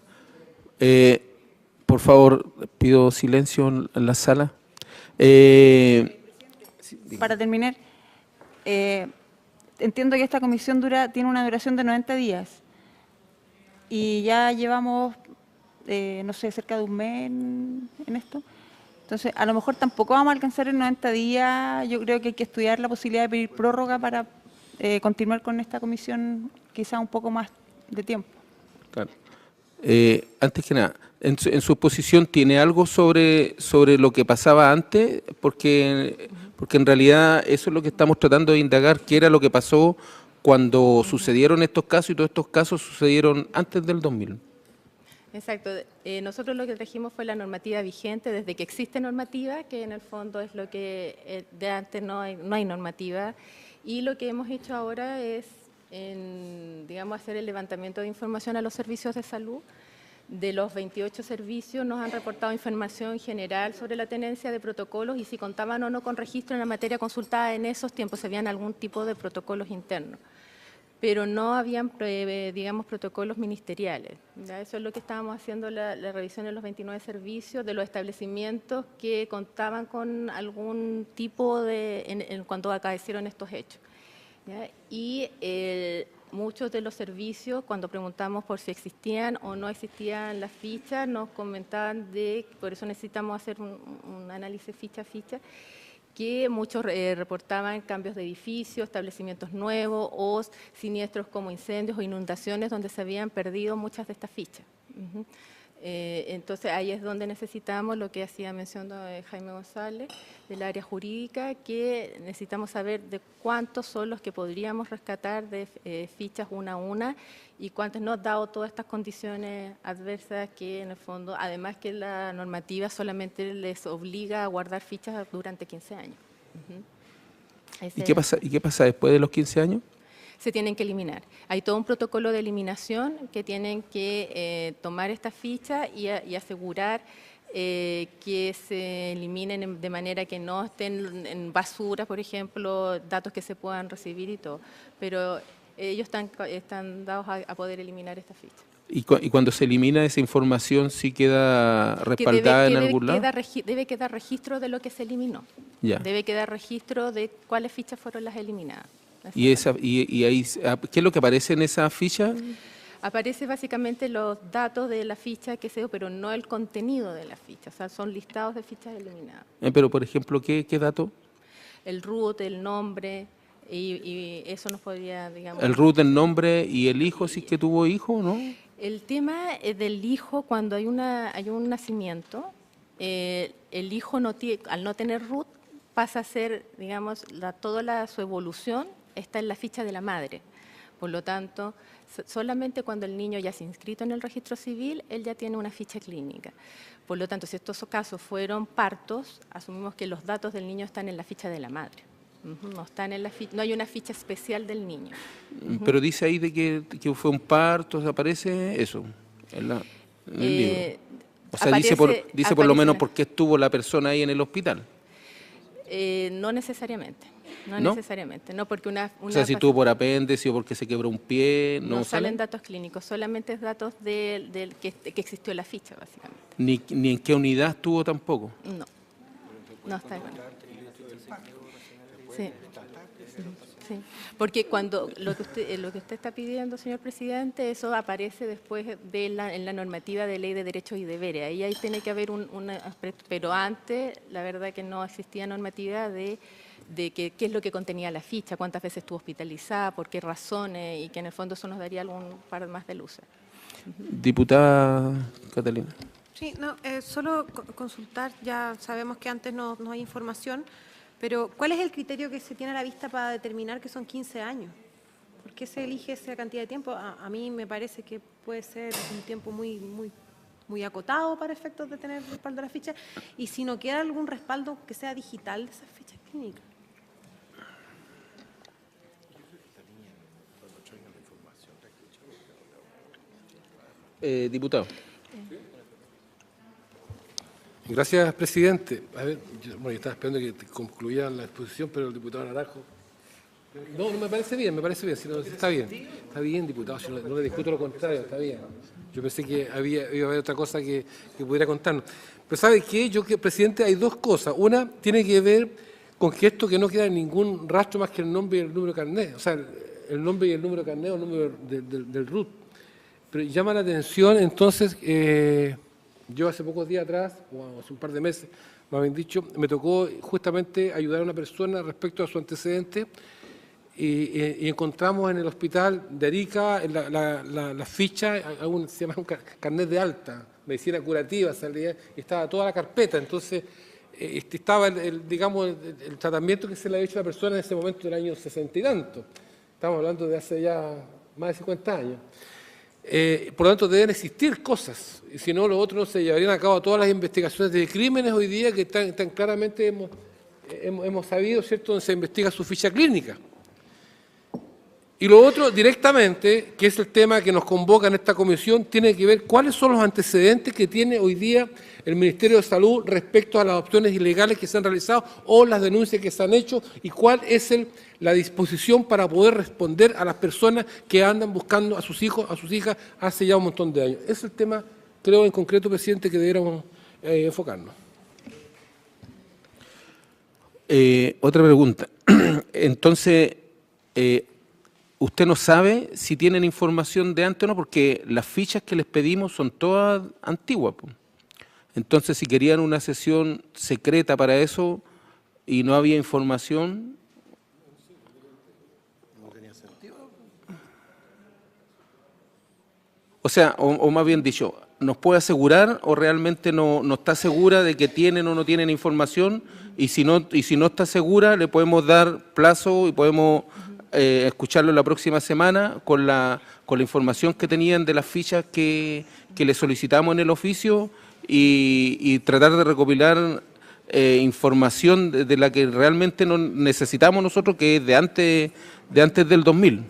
A: Por favor, pido silencio en la sala.
H: Para terminar, entiendo que esta comisión tiene una duración de 90 días y ya llevamos, no sé, cerca de un mes en esto. Entonces, a lo mejor tampoco vamos a alcanzar en 90 días. Yo creo que hay que estudiar la posibilidad de pedir prórroga para continuar con esta comisión quizá un poco más de tiempo.
A: Claro. Antes que nada, en su exposición tiene algo sobre lo que pasaba antes, porque en realidad eso es lo que estamos tratando de indagar, qué era lo que pasó cuando sucedieron estos casos, y todos estos casos sucedieron antes del 2000.
E: Exacto. Nosotros lo que trajimos fue la normativa vigente, desde que existe normativa, que en el fondo es lo que de antes no hay normativa, y lo que hemos hecho ahora es, digamos, hacer el levantamiento de información a los servicios de salud. De los 28 servicios nos han reportado información general sobre la tenencia de protocolos y si contaban o no con registro en la materia consultada en esos tiempos, se habían algún tipo de protocolos internos, pero no habían, digamos, protocolos ministeriales. ¿Ya? Eso es lo que estábamos haciendo, la revisión de los 29 servicios, de los establecimientos que contaban con algún tipo de, cuando acaecieron estos hechos. ¿Ya? Y muchos de los servicios, cuando preguntamos por si existían o no existían las fichas, nos comentaban por eso necesitamos hacer un análisis ficha a ficha, que muchos reportaban cambios de edificios, establecimientos nuevos o siniestros como incendios o inundaciones donde se habían perdido muchas de estas fichas. Uh-huh. Entonces ahí es donde necesitamos lo que hacía mención de Jaime González del área jurídica, que necesitamos saber de cuántos son los que podríamos rescatar de fichas una a una y cuántos no, dado todas estas condiciones adversas que en el fondo, además que la normativa solamente les obliga a guardar fichas durante 15 años. Uh-huh.
A: ¿Y qué pasa después de los 15 años?
E: Se tienen que eliminar. Hay todo un protocolo de eliminación que tienen que tomar estas fichas y asegurar que se eliminen de manera que no estén en basura, por ejemplo, datos que se puedan recibir y todo. Pero ellos están dados a poder eliminar estas fichas.
A: ¿Y cuando se elimina esa información, sí queda respaldada en algún lado?
E: Debe quedar registro de lo que se eliminó.
A: Ya.
E: Debe quedar registro de cuáles fichas fueron las eliminadas.
A: ¿Y ahí, qué es lo que aparece en esa ficha?
E: Aparece básicamente los datos de la ficha que se dio, pero no el contenido de la ficha. O sea, son listados de fichas eliminadas.
A: Pero, por ejemplo, ¿qué dato?
E: El root, el nombre, y eso nos podría, digamos...
A: El root, el nombre y el hijo, si es que tuvo hijo, ¿no?
E: El tema del hijo, cuando hay un nacimiento, el hijo al no tener root pasa a ser, digamos, toda su evolución está en la ficha de la madre. Por lo tanto, solamente cuando el niño ya se ha inscrito en el registro civil, él ya tiene una ficha clínica. Por lo tanto, si estos casos fueron partos, asumimos que los datos del niño están en la ficha de la madre. No están en la no hay una ficha especial del niño.
A: Pero dice ahí de que fue un parto, aparece eso en el libro. O sea, dice por lo menos por qué estuvo la persona ahí en el hospital.
E: No necesariamente. No necesariamente. No, porque
A: o sea, si estuvo por apéndice o porque se quebró un pie,
E: no salen datos clínicos, solamente es datos del que existió la ficha, básicamente.
A: Ni en qué unidad estuvo tampoco.
E: No está igual. Sí. Sí, porque cuando lo que usted está pidiendo, señor presidente, eso aparece después en la normativa de ley de derechos y deberes. Ahí tiene que haber un aspecto, pero antes la verdad que no existía normativa de qué es lo que contenía la ficha, cuántas veces estuvo hospitalizada, por qué razones, y que en el fondo eso nos daría algún par más de luces.
A: Diputada Catalina.
I: Sí, solo consultar, ya sabemos que antes no hay información, pero ¿cuál es el criterio que se tiene a la vista para determinar que son 15 años? ¿Por qué se elige esa cantidad de tiempo? A mí me parece que puede ser un tiempo muy acotado para efectos de tener respaldo a la ficha, y si no queda algún respaldo que sea digital de esas fichas clínicas.
A: Diputado.
C: Gracias, presidente. A ver, yo estaba esperando que concluyeran la exposición, pero el diputado Naranjo... No, me parece bien, está bien, diputado, yo no le discuto lo contrario, está bien. Yo pensé que iba a haber otra cosa que pudiera contarnos. Pero ¿sabe qué? Presidente, hay dos cosas. Una tiene que ver con que esto que no queda ningún rastro más que el nombre y el número de carnet, o sea, el nombre y el número de carnet o el número del RUT. Pero llama la atención, entonces... yo hace pocos días atrás, o hace un par de meses, me habían dicho, me tocó justamente ayudar a una persona respecto a su antecedente y encontramos en el hospital de Arica la ficha, se llama un carnet de alta, medicina curativa, salía, y estaba toda la carpeta. Entonces, estaba el tratamiento que se le había hecho a la persona en ese momento del año 60 y tanto. Estamos hablando de hace ya más de 50 años. Por lo tanto, deben existir cosas, y si no, los otros se llevarían a cabo todas las investigaciones de crímenes hoy día que tan claramente hemos sabido, ¿cierto?, donde se investiga su ficha clínica. Y lo otro, directamente, que es el tema que nos convoca en esta comisión, tiene que ver cuáles son los antecedentes que tiene hoy día el Ministerio de Salud respecto a las opciones ilegales que se han realizado o las denuncias que se han hecho, y cuál es la disposición para poder responder a las personas que andan buscando a sus hijos, a sus hijas, hace ya un montón de años. Ese es el tema, creo, en concreto, presidente, que deberíamos enfocarnos.
A: Otra pregunta. Entonces, ¿usted no sabe si tienen información de antes o no? Porque las fichas que les pedimos son todas antiguas. Entonces, si querían una sesión secreta para eso y no había información... ¿No tenía sentido? O sea, o más bien dicho, ¿nos puede asegurar o realmente no está segura de que tienen o no tienen información? Y si no está segura, le podemos dar plazo y podemos... escucharlo la próxima semana con la información que tenían de las fichas que le solicitamos en el oficio y tratar de recopilar información de la que realmente no necesitamos nosotros, que es de antes del 2000.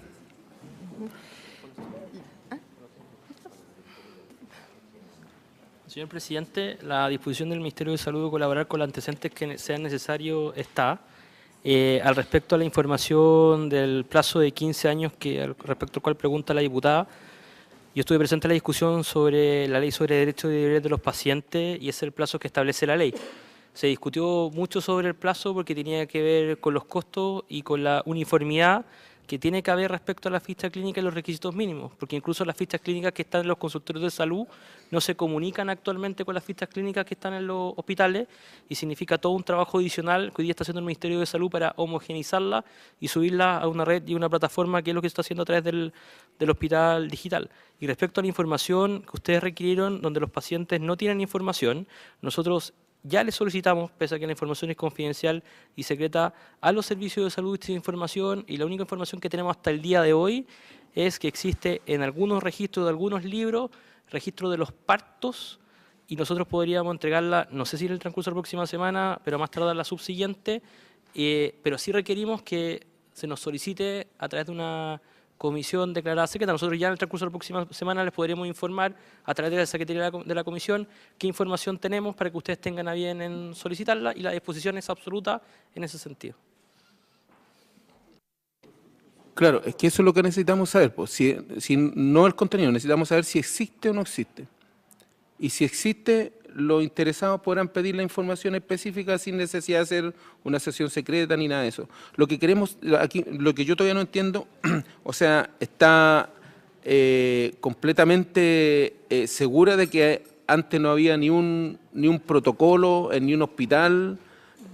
D: Señor presidente, la disposición del Ministerio de Salud de colaborar con los antecedentes que sean necesarios está. Al respecto a la información del plazo de 15 años respecto al cual pregunta la diputada, yo estuve presente en la discusión sobre la ley sobre derechos y deberes de los pacientes, y ese es el plazo que establece la ley. Se discutió mucho sobre el plazo porque tenía que ver con los costos y con la uniformidad que tiene que haber respecto a la ficha clínica y los requisitos mínimos, porque incluso las fichas clínicas que están en los consultorios de salud no se comunican actualmente con las fichas clínicas que están en los hospitales, y significa todo un trabajo adicional que hoy día está haciendo el Ministerio de Salud para homogeneizarla y subirla a una red y una plataforma, que es lo que se está haciendo a través del hospital digital. Y respecto a la información que ustedes requirieron, donde los pacientes no tienen información, nosotros ya les solicitamos, pese a que la información es confidencial y secreta, a los servicios de salud esta información, y la única información que tenemos hasta el día de hoy es que existe en algunos registros de algunos libros, registro de los partos, y nosotros podríamos entregarla, no sé si en el transcurso de la próxima semana, pero más tarde la subsiguiente, pero sí requerimos que se nos solicite a través de una comisión declarada secreta. Nosotros ya en el transcurso de la próxima semana les podremos informar a través de la Secretaría de la Comisión qué información tenemos para que ustedes tengan a bien en solicitarla, y la disposición es absoluta en ese sentido.
A: Claro, es que eso es lo que necesitamos saber, pues. Si no el contenido, necesitamos saber si existe o no existe. Y si existe, los interesados podrán pedir la información específica sin necesidad de hacer una sesión secreta ni nada de eso. Lo que queremos, aquí, lo que yo todavía no entiendo, o sea, está completamente segura de que antes no había ni un protocolo en ni un hospital,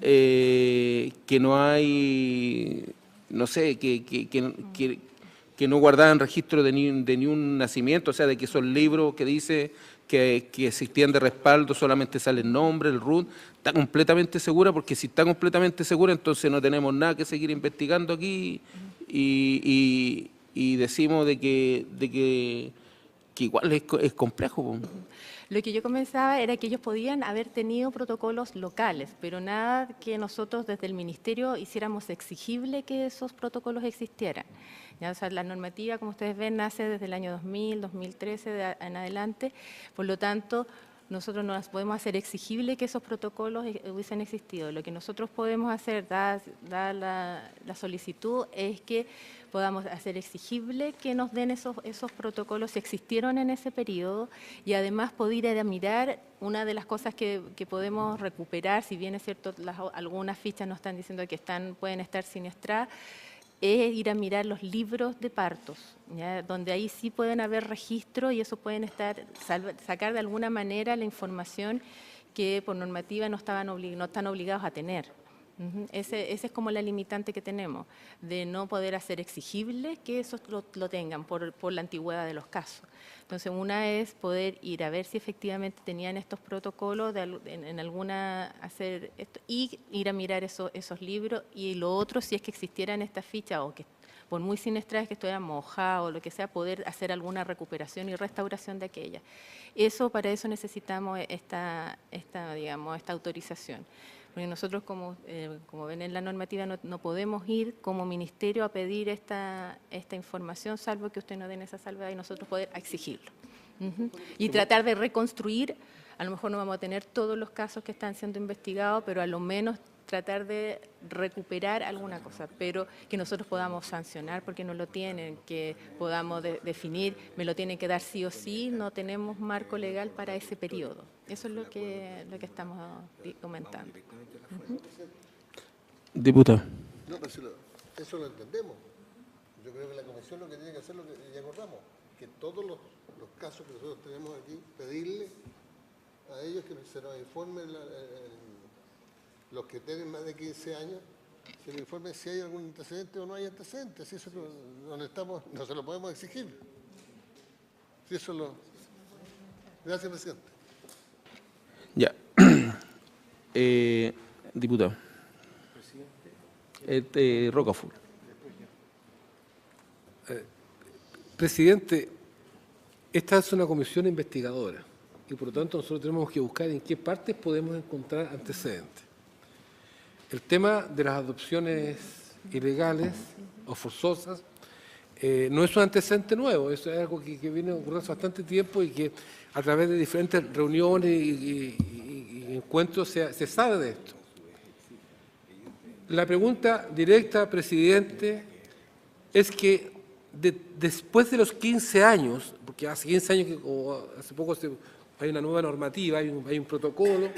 A: que no hay, no sé, que no guardaban registro de ni un nacimiento, o sea, de que esos libros que dice que existían de respaldo solamente sale el nombre, el RUT. Está completamente segura, porque si está completamente segura, entonces no tenemos nada que seguir investigando aquí, y decimos de que igual es complejo, po.
E: Lo que yo comenzaba era que ellos podían haber tenido protocolos locales, pero nada que nosotros desde el Ministerio hiciéramos exigible que esos protocolos existieran. Ya, o sea, la normativa, como ustedes ven, nace desde el año 2000, 2013 en adelante, por lo tanto, nosotros no podemos hacer exigible que esos protocolos hubiesen existido. Lo que nosotros podemos hacer, dada la solicitud, es que podamos hacer exigible que nos den esos protocolos si existieron en ese periodo, y además poder ir a mirar. Una de las cosas que podemos recuperar, si bien es cierto, algunas fichas nos están diciendo que pueden estar siniestradas, es ir a mirar los libros de partos, ¿ya? Donde ahí sí pueden haber registro, y eso pueden sacar de alguna manera la información que por normativa no están obligados a tener. Ese es como la limitante que tenemos, de no poder hacer exigible que eso lo tengan por la antigüedad de los casos. Entonces, una es poder ir a ver si efectivamente tenían estos protocolos, en alguna hacer esto, y ir a mirar esos libros, y lo otro, si es que existieran estas fichas, o que por muy siniestradas que estuvieran mojadas o lo que sea, poder hacer alguna recuperación y restauración de aquellas. Para eso necesitamos esta autorización. Porque nosotros, como ven en la normativa, no podemos ir como ministerio a pedir esta información, salvo que usted nos den esa salvedad y nosotros poder exigirlo. Y tratar de reconstruir. A lo mejor no vamos a tener todos los casos que están siendo investigados, pero a lo menos tratar de recuperar alguna cosa, pero que nosotros podamos sancionar porque no lo tienen, que podamos definir, me lo tienen que dar sí o sí, no tenemos marco legal para ese periodo. Eso es lo que estamos comentando.
A: Diputado.
F: No, pero eso lo entendemos. Yo creo que la comisión lo que tiene que hacer, lo que ya acordamos, que todos los casos que nosotros tenemos aquí, pedirle a ellos que se nos informen, los que tienen más de 15 años, se nos informen si hay algún antecedente o no hay antecedentes. Si eso no se lo podemos exigir. Si eso Gracias, presidente.
A: Ya. Diputado. Rocafort.
C: Presidente, esta es una comisión investigadora y por lo tanto nosotros tenemos que buscar en qué partes podemos encontrar antecedentes. El tema de las adopciones ilegales o forzosas no es un antecedente nuevo, eso es algo que viene ocurriendo hace bastante tiempo y que a través de diferentes reuniones y encuentros se sabe de esto. La pregunta directa, presidente, es que después de los 15 años, porque hace 15 años o hace poco hay una nueva normativa, hay un protocolo,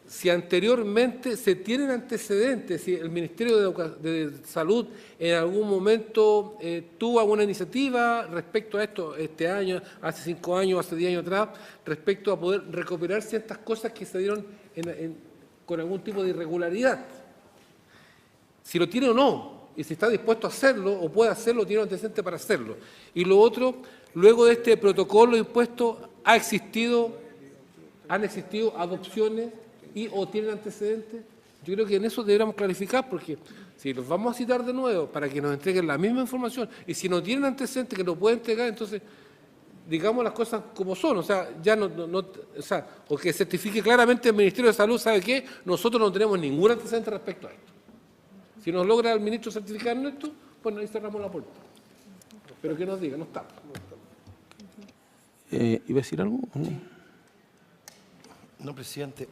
C: si anteriormente se tienen antecedentes, si el Ministerio de Salud en algún momento tuvo alguna iniciativa respecto a esto, este año, hace 5 años, hace 10 años atrás, respecto a poder recuperar ciertas cosas que se dieron con algún tipo de irregularidad. Si lo tiene o no, y si está dispuesto a hacerlo o puede hacerlo, tiene un antecedente para hacerlo. Y lo otro, luego de este protocolo impuesto, han existido adopciones o tienen antecedentes. Yo creo que en eso deberíamos clarificar, porque si los vamos a citar de nuevo para que nos entreguen la misma información, y si no tienen antecedentes que nos pueden entregar, entonces digamos las cosas como son, o sea, ya o que certifique claramente el Ministerio de Salud, ¿sabe qué? Nosotros no tenemos ningún antecedente respecto a esto. Si nos logra el ministro certificar esto, pues ahí cerramos la puerta. Pero que nos diga, no está.
A: ¿Iba a decir algo?
G: No, presidente,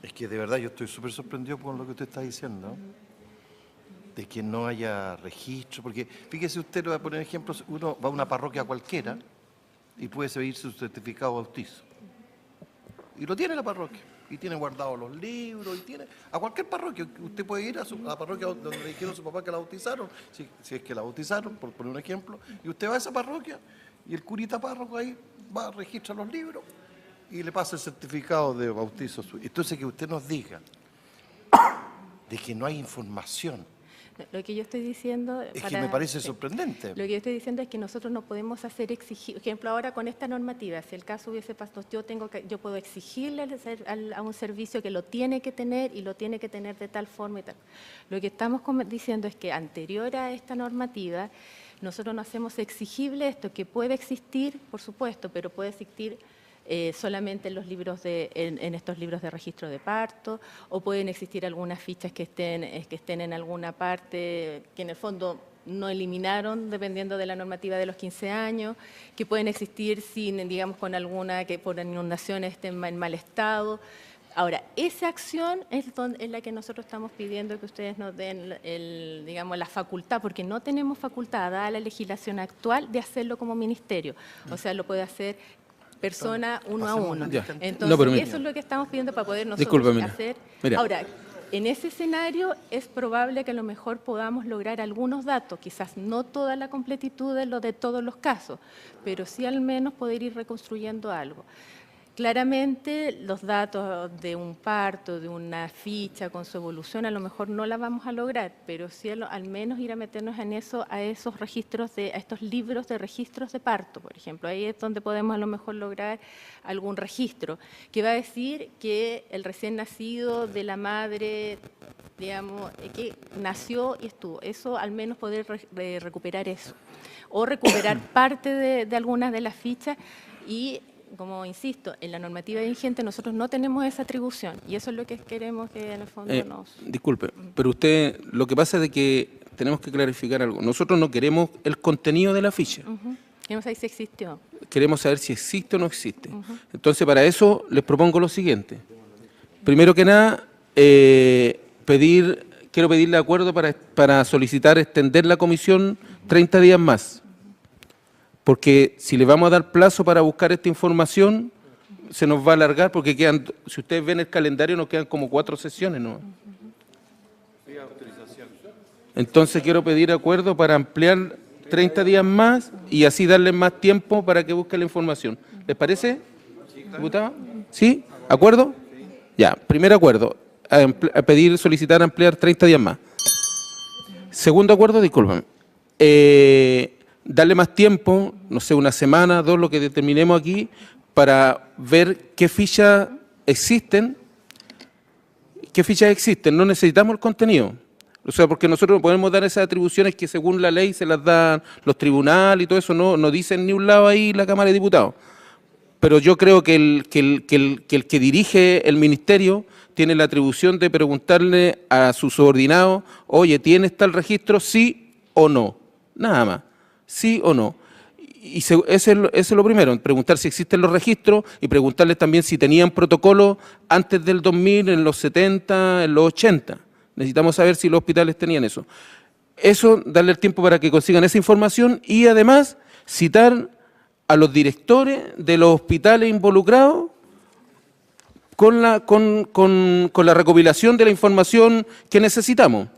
G: es que de verdad yo estoy súper sorprendido con lo que usted está diciendo, de que no haya registro, porque fíjese usted, le voy a poner ejemplos, uno va a una parroquia cualquiera y puede pedir su certificado de bautizo. Y lo tiene la parroquia, y tiene guardados los libros, y tiene a cualquier parroquia. Usted puede ir a la parroquia donde le dijeron a su papá que la bautizaron, si es que la bautizaron, por poner un ejemplo, y usted va a esa parroquia y el curita párroco ahí va a registrar los libros y le pasa el certificado de bautizo. Entonces que usted nos diga de que no hay información.
E: Lo que yo estoy diciendo...
G: Es que me parece sorprendente.
E: Lo que yo estoy diciendo es que nosotros no podemos hacer exigir, por ejemplo, ahora con esta normativa, si el caso hubiese pasado, yo puedo exigirle a un servicio que lo tiene que tener y lo tiene que tener de tal forma y tal. Lo que estamos diciendo es que anterior a esta normativa, nosotros no hacemos exigible esto, que puede existir, por supuesto, pero puede existir solamente en los libros en estos libros de registro de parto, o pueden existir algunas fichas que estén en alguna parte que en el fondo no eliminaron dependiendo de la normativa de los 15 años, que pueden existir sin, digamos, con alguna que por inundaciones esté en mal estado. Ahora, esa acción es la que nosotros estamos pidiendo que ustedes nos den digamos, la facultad, porque no tenemos facultad, dada la legislación actual, de hacerlo como ministerio. O sea, lo puede hacer persona uno a uno.
A: Ya.
E: Entonces,
A: No,
E: eso es lo que estamos pidiendo para poder nosotros
A: Discúlpame.
E: hacer.
A: Mira.
E: Ahora, en ese escenario es probable que a lo mejor podamos lograr algunos datos, quizás no toda la completitud de todos los casos, pero sí al menos poder ir reconstruyendo algo. Claramente los datos de un parto, de una ficha con su evolución, a lo mejor no la vamos a lograr, pero sí al menos ir a meternos en eso, a esos registros, a estos libros de registros de parto, por ejemplo. Ahí es donde podemos a lo mejor lograr algún registro, que va a decir que el recién nacido de la madre, digamos, que nació y estuvo. Eso al menos poder recuperar eso. O recuperar parte de algunas de las fichas y... Como insisto, en la normativa vigente nosotros no tenemos esa atribución y eso es lo que queremos que en el fondo nos...
A: Disculpe, pero usted, lo que pasa es de que tenemos que clarificar algo. Nosotros no queremos el contenido de la ficha.
E: Queremos saber si existió.
A: Queremos saber si existe o no existe. Entonces, para eso les propongo lo siguiente. Primero que nada, quiero pedirle acuerdo para solicitar extender la comisión 30 días más. Porque si le vamos a dar plazo para buscar esta información, se nos va a alargar porque quedan, si ustedes ven el calendario, nos quedan como 4 sesiones, ¿no? Entonces quiero pedir acuerdo para ampliar 30 días más y así darles más tiempo para que busquen la información. ¿Les parece, diputado? ¿Sí? ¿Acuerdo? Ya, primer acuerdo, solicitar ampliar 30 días más. Segundo acuerdo, disculpen. Darle más tiempo, no sé, una semana, 2, lo que determinemos aquí, para ver qué fichas existen. No necesitamos el contenido. O sea, porque nosotros no podemos dar esas atribuciones que según la ley se las dan los tribunales y todo eso, no dicen ni un lado ahí la Cámara de Diputados. Pero yo creo que el que dirige el ministerio tiene la atribución de preguntarle a su subordinado, oye, ¿tienes tal registro, sí o no? Nada más. ¿Sí o no? Y eso es lo primero, preguntar si existen los registros y preguntarles también si tenían protocolo antes del 2000, en los 70, en los 80. Necesitamos saber si los hospitales tenían eso. Eso, darle el tiempo para que consigan esa información y además citar a los directores de los hospitales involucrados con la recopilación de la información que necesitamos.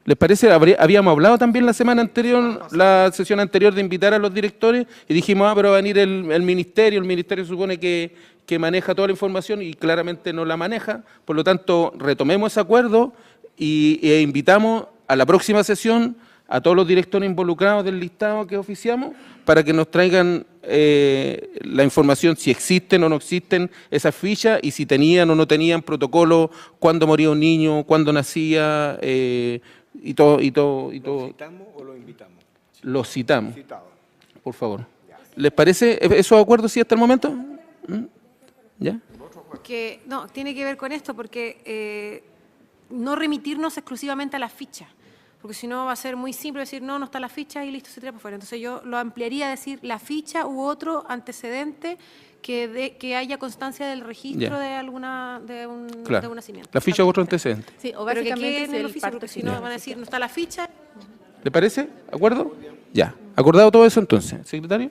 A: ¿Les parece? Habíamos hablado también la semana anterior, la sesión anterior, de invitar a los directores y dijimos, pero va a venir el ministerio supone que maneja toda la información y claramente no la maneja, por lo tanto retomemos ese acuerdo e invitamos a la próxima sesión a todos los directores involucrados del listado que oficiamos para que nos traigan la información si existen o no existen esas fichas y si tenían o no tenían protocolo, cuándo moría un niño, cuándo nacía, y todo.
B: ¿Lo citamos o lo invitamos?
A: Lo citamos,
B: Citado.
A: por favor. ¿Les parece esos acuerdos sí hasta el momento? ¿Ya?
I: No, tiene que ver con esto porque no remitirnos exclusivamente a la ficha, porque si no va a ser muy simple decir no está la ficha y listo, se tira para afuera. Entonces yo lo ampliaría a decir la ficha u otro antecedente que haya constancia del registro de un nacimiento.
A: La ficha u otro antecedente.
E: Sí, o
I: Pero que
E: básicamente
I: quede
E: es
I: en el
E: el
I: oficio,
E: parto
I: porque si no van a decir no está la ficha.
A: ¿Le parece? ¿Acuerdo? Ya. ¿Acordado todo eso entonces, secretario?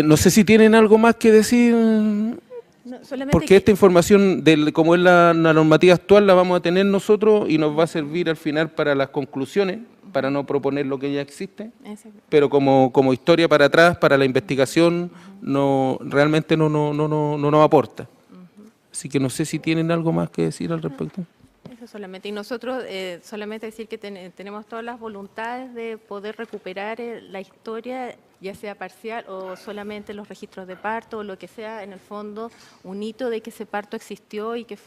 A: No sé si tienen algo más que decir,
E: No, solamente
A: porque
E: que-
A: esta información, como es la normativa actual, la vamos a tener nosotros y nos va a servir al final para las conclusiones, para no proponer lo que ya existe,
E: Exacto.
A: pero como historia para atrás, para la investigación, realmente no nos aporta. Así que no sé si tienen algo más que decir al respecto.
E: Eso solamente. Y nosotros solamente decir que tenemos todas las voluntades de poder recuperar la historia, ya sea parcial o solamente los registros de parto o lo que sea, en el fondo, un hito de que ese parto existió y que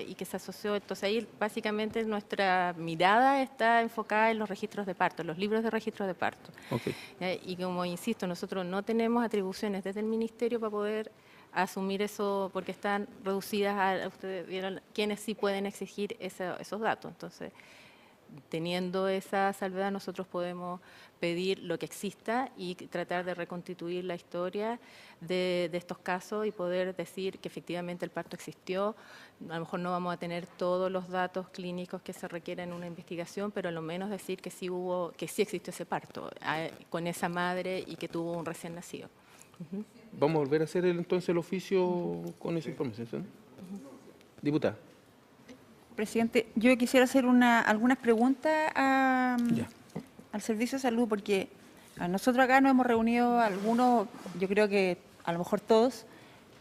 E: y que se asoció. Entonces ahí básicamente nuestra mirada está enfocada en los registros de parto, en los libros de registros de parto.
A: Okay.
E: Y como insisto, nosotros no tenemos atribuciones desde el Ministerio para poder asumir eso, porque están reducidas ustedes vieron, quienes sí pueden exigir esos datos. Entonces, teniendo esa salvedad, nosotros podemos pedir lo que exista y tratar de reconstituir la historia de estos casos y poder decir que efectivamente el parto existió. A lo mejor no vamos a tener todos los datos clínicos que se requieren en una investigación, pero a lo menos decir que sí existió ese parto con esa madre y que tuvo un recién nacido.
A: Vamos a volver a hacer entonces el oficio con esa información, ¿sí? Diputada.
H: Presidente, yo quisiera hacer algunas preguntas
A: Ya.
H: al Servicio de Salud, porque nosotros acá nos hemos reunido algunos, yo creo que a lo mejor todos,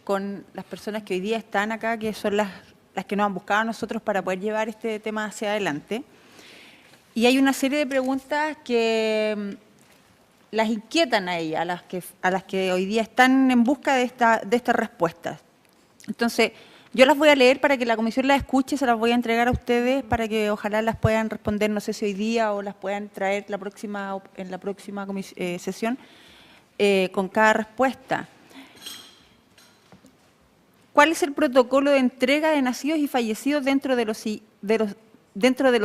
H: con las personas que hoy día están acá, que son las que nos han buscado a nosotros para poder llevar este tema hacia adelante. Y hay una serie de preguntas que las inquietan a ellas, a las que hoy día están en busca de estas respuestas. Entonces, yo las voy a leer para que la comisión las escuche, se las voy a entregar a ustedes para que ojalá las puedan responder, no sé si hoy día o las puedan traer en la próxima sesión con cada respuesta. ¿Cuál es el protocolo de entrega de nacidos y fallecidos dentro de los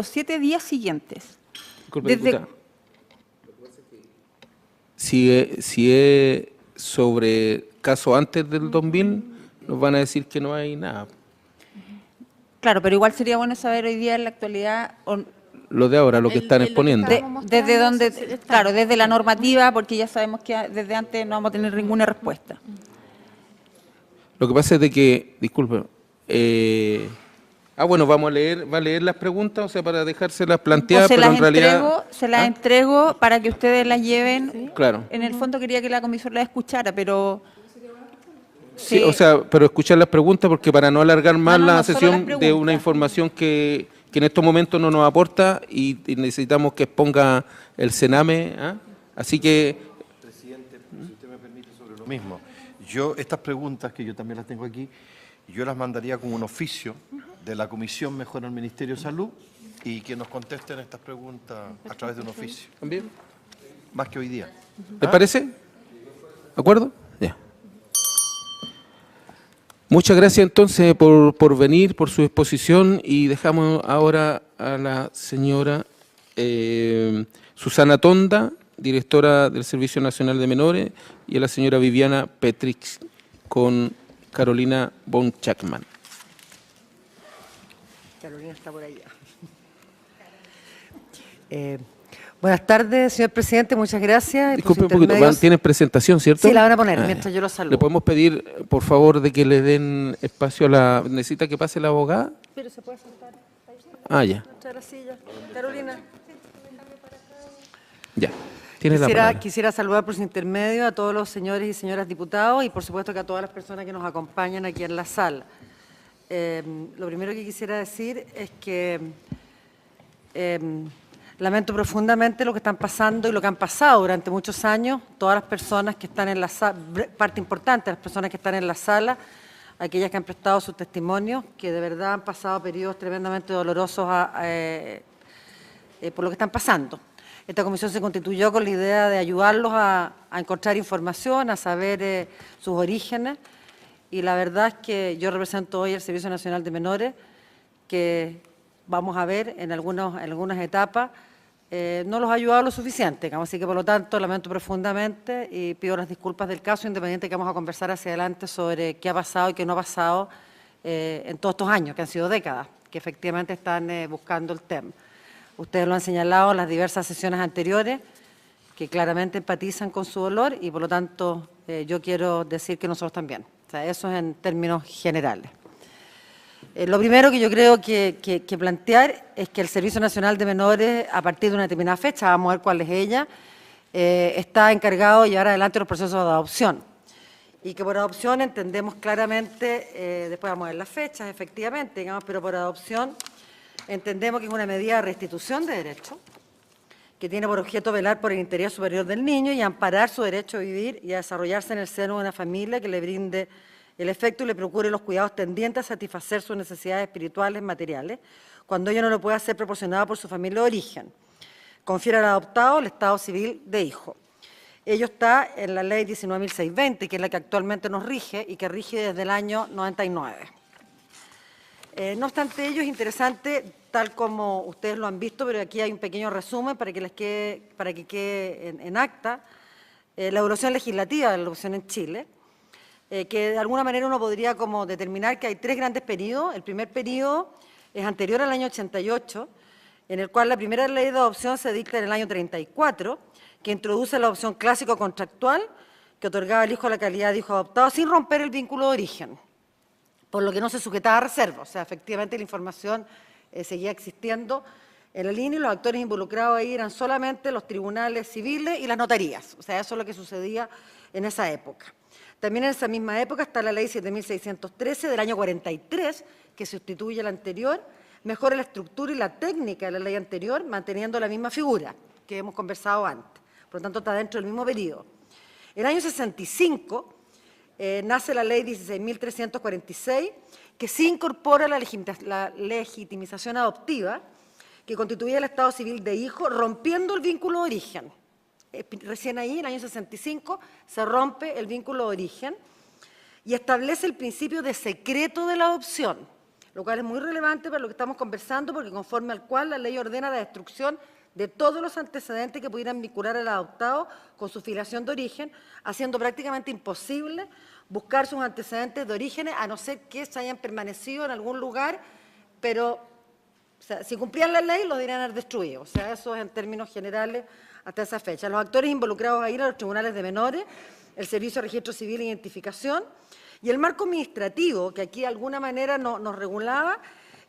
H: 7 días siguientes?
A: Disculpe, diputada. Si es sobre caso antes del 2000, nos van a decir que no hay nada.
H: Claro, pero igual sería bueno saber hoy día en la actualidad
A: Lo de ahora, lo que están exponiendo.
H: desde dónde, claro, desde la normativa, porque ya sabemos que desde antes no vamos a tener ninguna respuesta.
A: Lo que pasa es de que, disculpe, bueno, va a leer las preguntas, o sea, para dejárselas planteadas,
H: se
A: pero
H: las
A: en realidad...
H: se las entrego para que ustedes las lleven.
A: Claro.
H: En el fondo quería que la comisión las escuchara, pero...
A: Sí, o sea, pero escuchar las preguntas, porque para no alargar más
H: No,
A: la
H: no, solo
A: sesión
H: las
A: de
H: preguntas.
A: una información que en estos momentos no nos aporta y necesitamos que exponga el Sename, ¿ah? Así que...
G: Presidente, si usted me permite sobre lo mismo. Yo, estas preguntas, que yo también las tengo aquí, yo las mandaría como un oficio de la Comisión Mejora al Ministerio de Salud y que nos contesten estas preguntas a través de un oficio.
A: ¿También?
G: Más que hoy día.
A: ¿Le parece? ¿De acuerdo? Ya. Muchas gracias entonces por venir, por su exposición, y dejamos ahora a la señora Susana Tonda, directora del Servicio Nacional de Menores, y a la señora Viviana Petrix con Carolina von Chakman.
J: Carolina está por allá. Buenas tardes, señor presidente, muchas gracias.
A: Disculpe un poquito, tienen presentación, ¿cierto?
J: Sí, la van a poner mientras yo lo saludo.
A: ¿Le podemos pedir, por favor, de que le den espacio a la... ¿Necesita que pase la abogada?
J: Pero se puede sentar.
A: Ya.
J: La silla. Carolina.
A: Ya. Tiene la palabra.
J: Quisiera saludar por su intermedio a todos los señores y señoras diputados y por supuesto que a todas las personas que nos acompañan aquí en la sala. Lo primero que quisiera decir es que lamento profundamente lo que están pasando y lo que han pasado durante muchos años, todas las personas que están en la sala, parte importante de las personas que están en la sala, aquellas que han prestado sus testimonios, que de verdad han pasado periodos tremendamente dolorosos por lo que están pasando. Esta comisión se constituyó con la idea de ayudarlos a encontrar información, a saber sus orígenes y la verdad es que yo represento hoy el Servicio Nacional de Menores, que vamos a ver en algunas etapas, no los ha ayudado lo suficiente, digamos, así que por lo tanto lamento profundamente y pido las disculpas del caso, independiente que vamos a conversar hacia adelante sobre qué ha pasado y qué no ha pasado en todos estos años, que han sido décadas, que efectivamente están buscando el tema. Ustedes lo han señalado en las diversas sesiones anteriores, que claramente empatizan con su dolor y por lo tanto yo quiero decir que nosotros también. O sea, eso es en términos generales. Lo primero que yo creo que plantear es que el Servicio Nacional de Menores, a partir de una determinada fecha, vamos a ver cuál es ella, está encargado de llevar adelante los procesos de adopción. Y que por adopción entendemos claramente, después vamos a ver las fechas, efectivamente, digamos, pero por adopción entendemos que es una medida de restitución de derechos, que tiene por objeto velar por el interés superior del niño y amparar su derecho a vivir y a desarrollarse en el seno de una familia que le brinde el efecto y le procure los cuidados tendientes a satisfacer sus necesidades espirituales, materiales, cuando ello no lo pueda ser proporcionado por su familia de origen. Confiere al adoptado el estado civil de hijo. Ello está en la Ley 19.620, que es la que actualmente nos rige y que rige desde el año 99. No obstante ello, es interesante, tal como ustedes lo han visto, pero aquí hay un pequeño resumen para que quede en acta, la evolución legislativa de la adopción en Chile, que de alguna manera uno podría como determinar que hay tres grandes periodos. El primer periodo es anterior al año 88, en el cual la primera ley de adopción se dicta en el año 34, que introduce la adopción clásico-contractual, que otorgaba al hijo la calidad de hijo adoptado sin romper el vínculo de origen, por lo que no se sujetaba a reserva. O sea, efectivamente la información seguía existiendo en la línea y los actores involucrados ahí eran solamente los tribunales civiles y las notarías. O sea, eso es lo que sucedía en esa época. También en esa misma época está la Ley 7.613 del año 43, que sustituye la anterior, mejora la estructura y la técnica de la ley anterior, manteniendo la misma figura que hemos conversado antes. Por lo tanto, está dentro del mismo periodo. En el año 65 nace la Ley 16.346, que sí incorpora la legitimización adoptiva, que constituía el estado civil de hijo, rompiendo el vínculo de origen. Recién ahí, en el año 65, se rompe el vínculo de origen y establece el principio de secreto de la adopción, lo cual es muy relevante para lo que estamos conversando, porque conforme al cual la ley ordena la destrucción de todos los antecedentes que pudieran vincular al adoptado con su filiación de origen, haciendo prácticamente imposible buscar sus antecedentes de orígenes, a no ser que se hayan permanecido en algún lugar, pero o sea, si cumplían la ley, los deberían haber destruido. O sea, eso es en términos generales hasta esa fecha. Los actores involucrados ahí eran los tribunales de menores, el Servicio de Registro Civil e Identificación, y el marco administrativo, que aquí de alguna manera nos regulaba,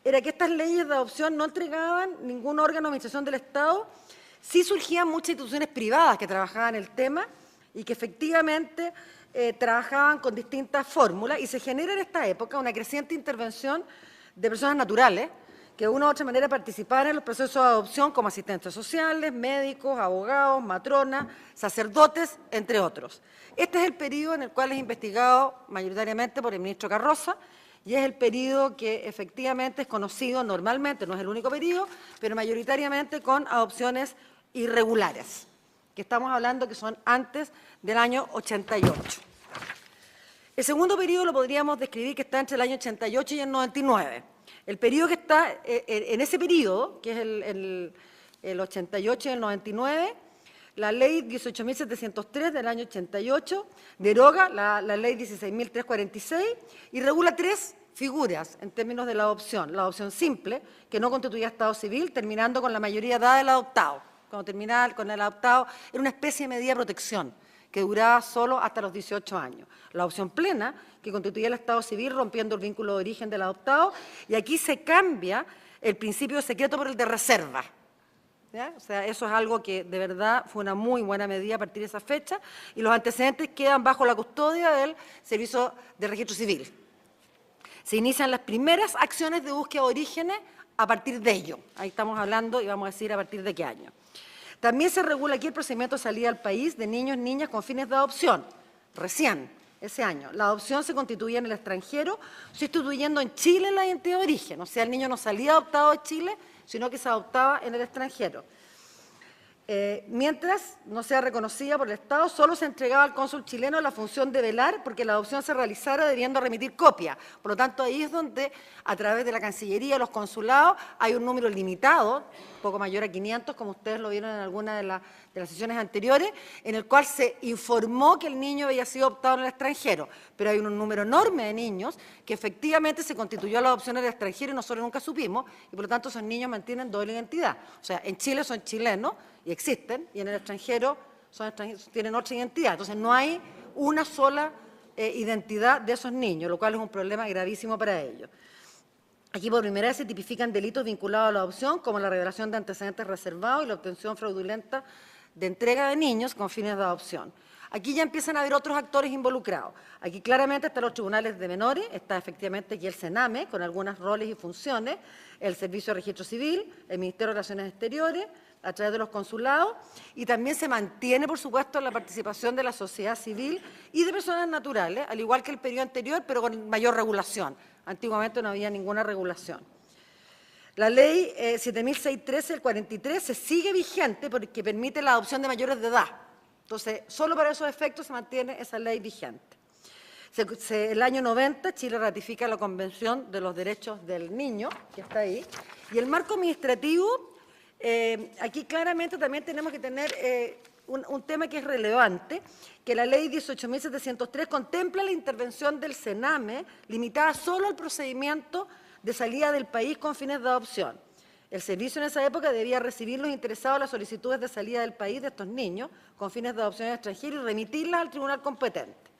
J: era que estas leyes de adopción no entregaban ningún órgano de administración del Estado. Sí surgían muchas instituciones privadas que trabajaban el tema y que efectivamente trabajaban con distintas fórmulas, y se genera en esta época una creciente intervención de personas naturales que de una u otra manera participaban en los procesos de adopción como asistentes sociales, médicos, abogados, matronas, sacerdotes, entre otros. Este es el periodo en el cual es investigado mayoritariamente por el ministro Carroza, y es el periodo que efectivamente es conocido normalmente, no es el único periodo, pero mayoritariamente con adopciones irregulares, que estamos hablando que son antes del año 88. El segundo periodo lo podríamos describir que está entre el año 88 y el 99. El periodo que está en ese periodo, que es el 88 y el 99, la ley 18.703 del año 88 deroga la ley 16.346 y regula tres figuras en términos de la adopción. La adopción simple, que no constituía estado civil, terminando con la mayoría de edad del adoptado. Cuando terminaba con el adoptado, era una especie de medida de protección que duraba solo hasta los 18 años. La adopción plena, que constituía el estado civil rompiendo el vínculo de origen del adoptado, y aquí se cambia el principio de secreto por el de reserva. ¿Ya? O sea, eso es algo que de verdad fue una muy buena medida a partir de esa fecha, y los antecedentes quedan bajo la custodia del Servicio de Registro Civil. Se inician las primeras acciones de búsqueda de orígenes a partir de ello. Ahí estamos hablando y vamos a decir a partir de qué año. También se regula aquí el procedimiento de salida al país de niños y niñas con fines de adopción, recién, ese año. La adopción se constituía en el extranjero, sustituyendo en Chile la identidad de origen. O sea, el niño no salía adoptado de Chile, sino que se adoptaba en el extranjero. Mientras no sea reconocida por el Estado, solo se entregaba al cónsul chileno la función de velar porque la adopción se realizara debiendo remitir copia. Por lo tanto, ahí es donde, a través de la Cancillería, los consulados, hay un número limitado, poco mayor a 500, como ustedes lo vieron en alguna de las sesiones anteriores, en el cual se informó que el niño había sido adoptado en el extranjero. Pero hay un número enorme de niños que efectivamente se constituyó la adopción en el extranjero y nosotros nunca supimos, y por lo tanto esos niños mantienen doble identidad. O sea, en Chile son chilenos, y existen, y en el extranjero tienen otra identidad. Entonces no hay una sola identidad de esos niños, lo cual es un problema gravísimo para ellos. Aquí por primera vez se tipifican delitos vinculados a la adopción, como la revelación de antecedentes reservados y la obtención fraudulenta de entrega de niños con fines de adopción. Aquí ya empiezan a haber otros actores involucrados. Aquí claramente están los tribunales de menores, está efectivamente aquí el CENAME, con algunos roles y funciones, el Servicio de Registro Civil, el Ministerio de Relaciones Exteriores, a través de los consulados, y también se mantiene, por supuesto, la participación de la sociedad civil y de personas naturales, al igual que el periodo anterior, pero con mayor regulación. Antiguamente no había ninguna regulación. La ley 7.613 del 43 se sigue vigente porque permite la adopción de mayores de edad. Entonces, solo para esos efectos se mantiene esa ley vigente. El año 90, Chile ratifica la Convención de los Derechos del Niño, que está ahí, y el marco administrativo. Aquí claramente también tenemos que tener un tema que es relevante, que la ley 18.703 contempla la intervención del CENAME limitada solo al procedimiento de salida del país con fines de adopción. El servicio en esa época debía recibir los interesados las solicitudes de salida del país de estos niños con fines de adopción extranjera y remitirlas al tribunal competente.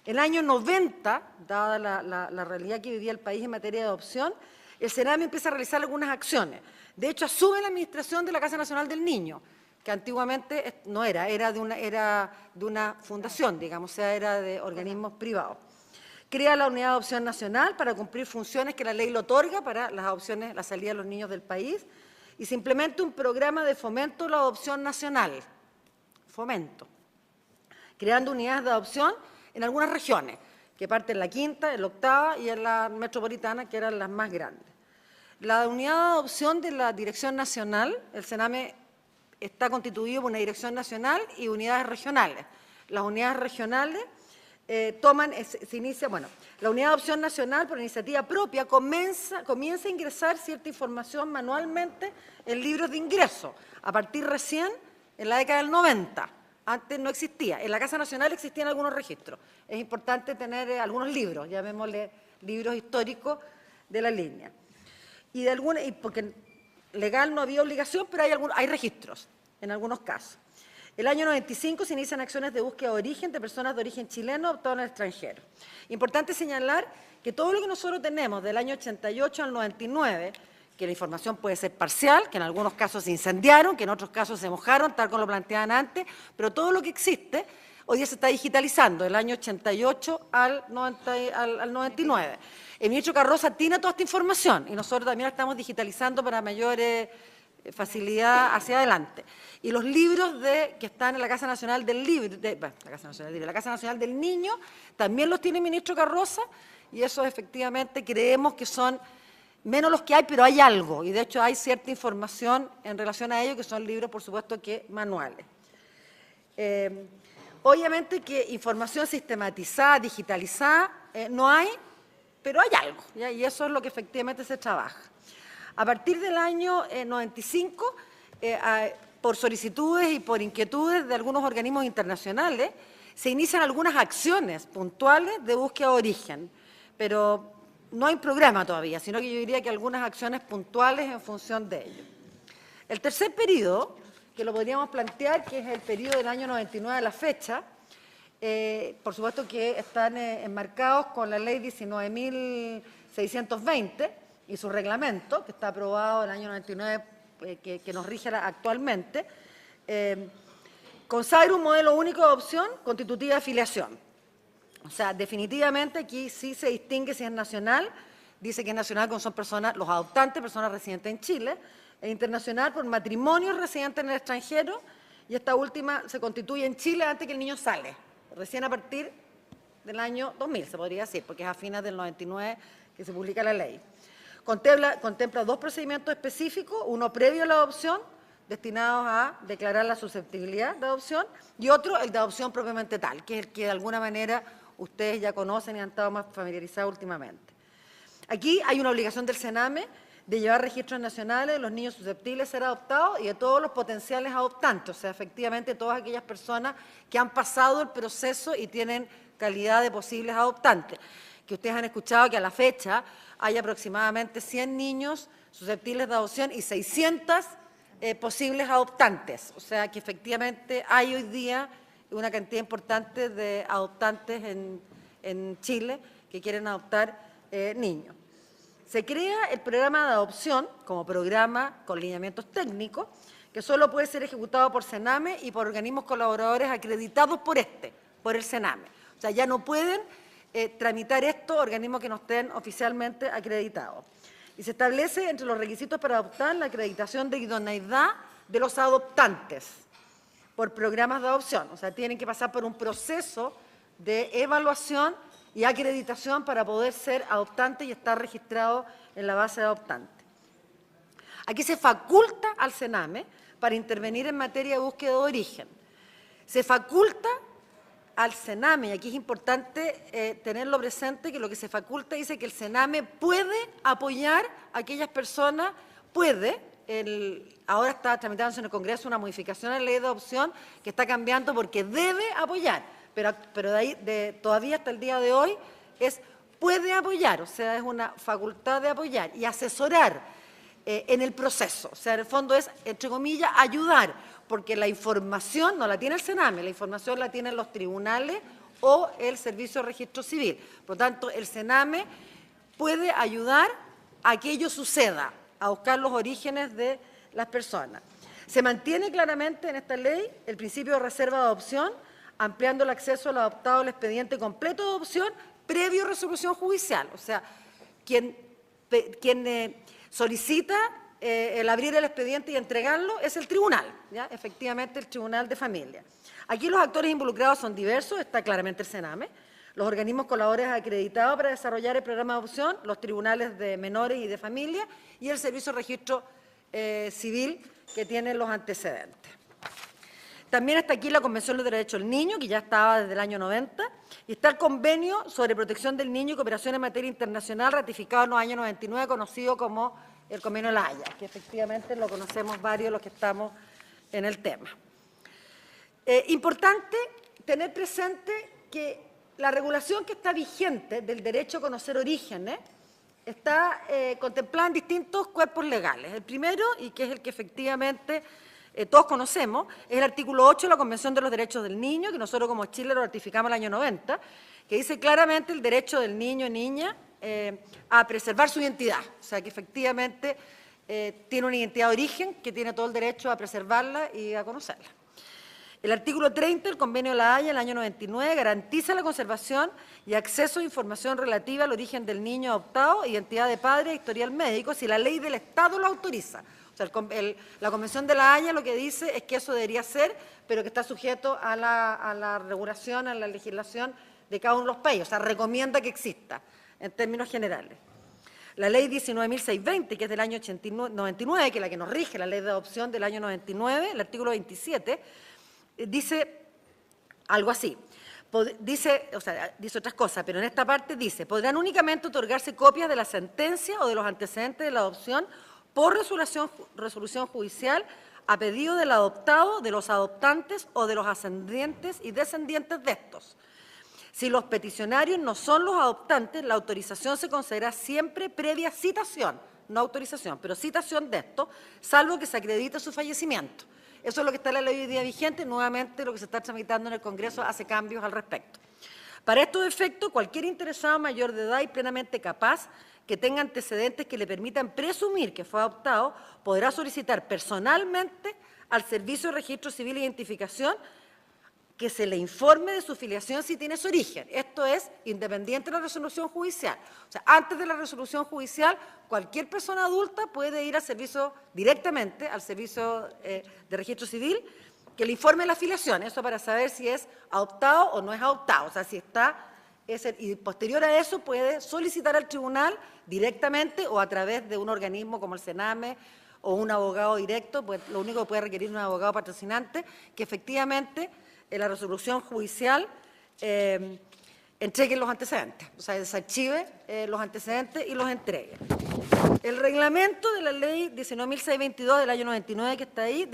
J: En el año 90, dada la realidad que vivía el país en materia de adopción, el CENAME empieza a realizar algunas acciones. De hecho, asume la administración de la Casa Nacional del Niño, que antiguamente no era de una fundación, digamos, o sea, era de organismos privados. Crea la Unidad de Adopción Nacional para cumplir funciones que la ley le otorga para las adopciones, la salida de los niños del país, y se implementa un programa de fomento de la adopción nacional, creando unidades de adopción en algunas regiones, que parten en la quinta, en la octava y en la metropolitana, que eran las más grandes. La unidad de adopción de la Dirección Nacional, el CENAME está constituido por una Dirección Nacional y unidades regionales. Las unidades regionales la Unidad de Adopción Nacional, por iniciativa propia, comienza a ingresar cierta información manualmente en libros de ingreso, a partir recién en la década del 90. Antes no existía. En la Casa Nacional existían algunos registros. Es importante tener algunos libros, llamémosle libros históricos de la línea. Y porque legal no había obligación, pero hay registros en algunos casos. El año 95 se inician acciones de búsqueda de origen de personas de origen chileno adoptadas en el extranjero. Importante señalar que todo lo que nosotros tenemos del año 88 al 99, que la información puede ser parcial, que en algunos casos se incendiaron, que en otros casos se mojaron, tal como lo planteaban antes, pero todo lo que existe hoy día se está digitalizando, del año 88 al 99. El ministro Carroza tiene toda esta información y nosotros también la estamos digitalizando para mayor facilidad hacia adelante. Y los libros que están en la Casa Nacional del la Casa Nacional del Niño, también los tiene el ministro Carroza, y eso efectivamente creemos que son menos los que hay, pero hay algo, y de hecho hay cierta información en relación a ello, que son libros, por supuesto, que manuales. Obviamente que información sistematizada, digitalizada, no hay, pero hay algo, ¿ya? Y eso es lo que efectivamente se trabaja. A partir del año 95, por solicitudes y por inquietudes de algunos organismos internacionales, se inician algunas acciones puntuales de búsqueda de origen, pero no hay programa todavía, sino que yo diría que algunas acciones puntuales en función de ello. El tercer periodo, que lo podríamos plantear, que es el periodo del año 99 a la fecha, por supuesto que están enmarcados con la ley 19.620 y su reglamento, que está aprobado en el año 99, que nos rige actualmente, consagra un modelo único de adopción constitutiva de afiliación. O sea, definitivamente aquí sí se distingue si es nacional, dice que es nacional cuando son personas, los adoptantes, personas residentes en Chile, e internacional por matrimonios residentes en el extranjero, y esta última se constituye en Chile antes que el niño sale, recién a partir del año 2000, se podría decir, porque es a fines del 99 que se publica la ley. Contempla dos procedimientos específicos, uno previo a la adopción, destinados a declarar la susceptibilidad de adopción, y otro, el de adopción propiamente tal, que es el que de alguna manera ustedes ya conocen y han estado más familiarizados últimamente. Aquí hay una obligación del Sename de llevar registros nacionales de los niños susceptibles de ser adoptados y de todos los potenciales adoptantes, o sea, efectivamente todas aquellas personas que han pasado el proceso y tienen calidad de posibles adoptantes. Que ustedes han escuchado que a la fecha hay aproximadamente 100 niños susceptibles de adopción y 600 posibles adoptantes, o sea, que efectivamente hay hoy día una cantidad importante de adoptantes en Chile que quieren adoptar niños. Se crea el programa de adopción como programa con lineamientos técnicos que solo puede ser ejecutado por Sename y por organismos colaboradores acreditados por el Sename. O sea, ya no pueden tramitar esto organismos que no estén oficialmente acreditados. Y se establece entre los requisitos para adoptar la acreditación de idoneidad de los adoptantes por programas de adopción. O sea, tienen que pasar por un proceso de evaluación y acreditación para poder ser adoptante y estar registrado en la base de adoptantes. Aquí se faculta al Sename para intervenir en materia de búsqueda de origen. Se faculta al Sename, y aquí es importante tenerlo presente, que lo que se faculta dice que el Sename puede apoyar a aquellas personas, ahora está tramitándose en el Congreso una modificación a la ley de adopción que está cambiando porque debe apoyar, pero todavía hasta el día de hoy puede apoyar, o sea, es una facultad de apoyar y asesorar en el proceso, o sea, en el fondo es, entre comillas, ayudar, porque la información no la tiene el Sename, la información la tienen los tribunales o el Servicio de Registro Civil. Por lo tanto, el Sename puede ayudar a que ello suceda, a buscar los orígenes de las personas. Se mantiene claramente en esta ley el principio de reserva de adopción, ampliando el acceso al adoptado al expediente completo de adopción previo resolución judicial. O sea, quien solicita el abrir el expediente y entregarlo es el tribunal, ¿ya? Efectivamente el tribunal de familia. Aquí los actores involucrados son diversos, está claramente el Sename, los organismos colaboradores acreditados para desarrollar el programa de adopción, los tribunales de menores y de familia y el Servicio de Registro Civil que tiene los antecedentes. También está aquí la Convención de los Derechos del Niño, que ya estaba desde el año 90, y está el Convenio sobre Protección del Niño y Cooperación en Materia Internacional, ratificado en los años 99, conocido como el Convenio de La Haya, que efectivamente lo conocemos varios los que estamos en el tema. Importante tener presente que la regulación que está vigente del derecho a conocer orígenes está contemplada en distintos cuerpos legales. El primero, y que es el que efectivamente todos conocemos, es el artículo 8 de la Convención de los Derechos del Niño, que nosotros como Chile lo ratificamos en el año 90, que dice claramente el derecho del niño y niña a preservar su identidad, o sea que efectivamente tiene una identidad de origen que tiene todo el derecho a preservarla y a conocerla. El artículo 30 del Convenio de La Haya del año 99 garantiza la conservación y acceso a información relativa al origen del niño adoptado, identidad de padre e historial médico si la ley del Estado lo autoriza. O sea, la Convención de La Haya lo que dice es que eso debería ser, pero que está sujeto a la regulación, a la legislación de cada uno de los países, o sea, recomienda que exista en términos generales. La ley 19.620, que es del año 99, que es la que nos rige la ley de adopción del año 99, el artículo 27, dice algo así. Dice otras cosas, pero en esta parte dice, podrán únicamente otorgarse copias de la sentencia o de los antecedentes de la adopción por resolución judicial a pedido del adoptado, de los adoptantes o de los ascendientes y descendientes de estos. Si los peticionarios no son los adoptantes, la autorización se concederá siempre previa citación, no autorización, pero citación de esto, salvo que se acredite su fallecimiento. Eso es lo que está en la ley hoy día vigente, nuevamente lo que se está tramitando en el Congreso hace cambios al respecto. Para estos efectos, cualquier interesado mayor de edad y plenamente capaz que tenga antecedentes que le permitan presumir que fue adoptado, podrá solicitar personalmente al Servicio de Registro Civil e Identificación que se le informe de su filiación si tiene su origen. Esto es independiente de la resolución judicial. O sea, antes de la resolución judicial, cualquier persona adulta puede ir al servicio, directamente al Servicio de Registro Civil, que le informe la filiación, eso para saber si es adoptado o no es adoptado. O sea, si está, y posterior a eso puede solicitar al tribunal directamente o a través de un organismo como el Sename o un abogado directo, pues lo único que puede requerir un abogado patrocinante, que efectivamente en la resolución judicial entreguen los antecedentes, o sea, desarchive los antecedentes y los entregue. El reglamento de la ley 19.622 del año 99 que está ahí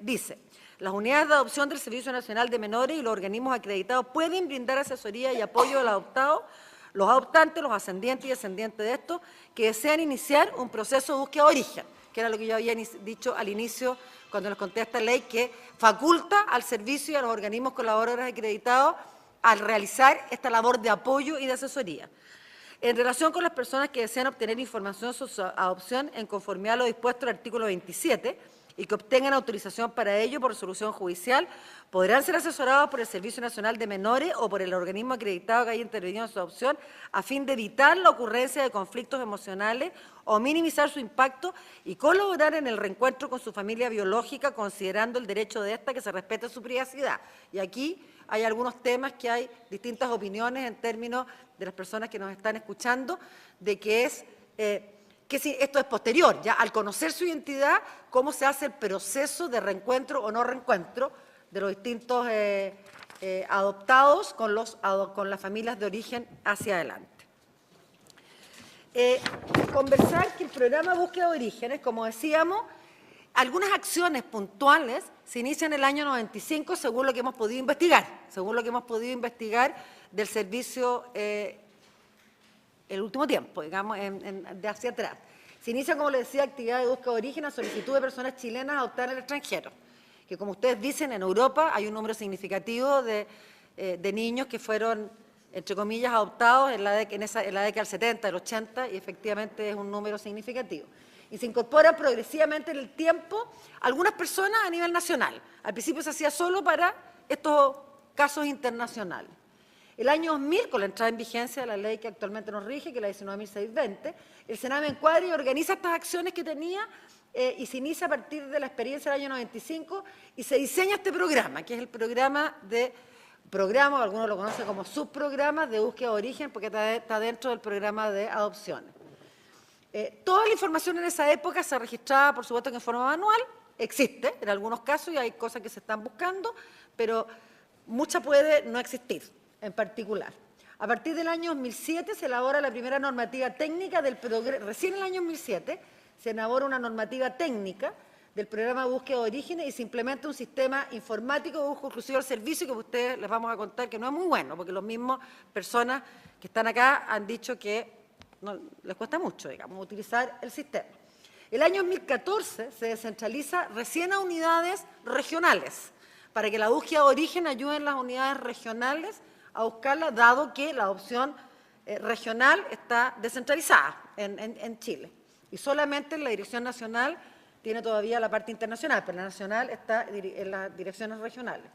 J: dice: las unidades de adopción del Servicio Nacional de Menores y los organismos acreditados pueden brindar asesoría y apoyo al adoptado, los adoptantes, los ascendientes y descendientes de estos que desean iniciar un proceso de búsqueda de origen, que era lo que yo había dicho al inicio cuando les conté esta ley, que faculta al servicio y a los organismos colaboradores acreditados al realizar esta labor de apoyo y de asesoría. En relación con las personas que desean obtener información sobre su adopción en conformidad a lo dispuesto en el artículo 27 y que obtengan autorización para ello por resolución judicial, podrán ser asesorados por el Servicio Nacional de Menores o por el organismo acreditado que haya intervenido en su adopción a fin de evitar la ocurrencia de conflictos emocionales o minimizar su impacto y colaborar en el reencuentro con su familia biológica, considerando el derecho de esta que se respete su privacidad. Y aquí hay algunos temas que hay distintas opiniones en términos de las personas que nos están escuchando, de que si esto es posterior, ya al conocer su identidad, cómo se hace el proceso de reencuentro o no reencuentro de los distintos adoptados con las familias de origen hacia adelante. Conversar que el programa Búsqueda de Orígenes, como decíamos, algunas acciones puntuales se inician en el año 95 según lo que hemos podido investigar, del servicio el último tiempo, digamos, de hacia atrás. Se inicia, como les decía, actividad de búsqueda de origen a solicitud de personas chilenas adoptadas en el extranjero, que como ustedes dicen, en Europa hay un número significativo de niños que fueron, entre comillas, adoptados en la década del 70, del 80, y efectivamente es un número significativo. Y se incorporan progresivamente en el tiempo algunas personas a nivel nacional. Al principio se hacía solo para estos casos internacionales. El año 2000, con la entrada en vigencia de la ley que actualmente nos rige, que es la 19.620, el Sename encuadra y organiza estas acciones que tenía y se inicia a partir de la experiencia del año 95 y se diseña este programa, que es el programa, algunos lo conocen como subprogramas de búsqueda de origen, porque está dentro del programa de adopciones. Toda la información en esa época se registraba, por supuesto, que en forma manual, existe en algunos casos y hay cosas que se están buscando, pero mucha puede no existir en particular. A partir del año 2007 se elabora la primera normativa técnica del programa, recién en el año 2007 se elabora una normativa técnica del programa de búsqueda de orígenes y se implementa un sistema informático de búsqueda exclusivo del servicio que a ustedes les vamos a contar que no es muy bueno, porque los mismos personas que están acá han dicho que no, les cuesta mucho, digamos, utilizar el sistema. El año 2014 se descentraliza recién a unidades regionales, para que la búsqueda de origen ayude en las unidades regionales a buscarla, dado que la adopción regional está descentralizada en Chile. Y solamente la Dirección Nacional tiene todavía la parte internacional, pero la nacional está en las direcciones regionales.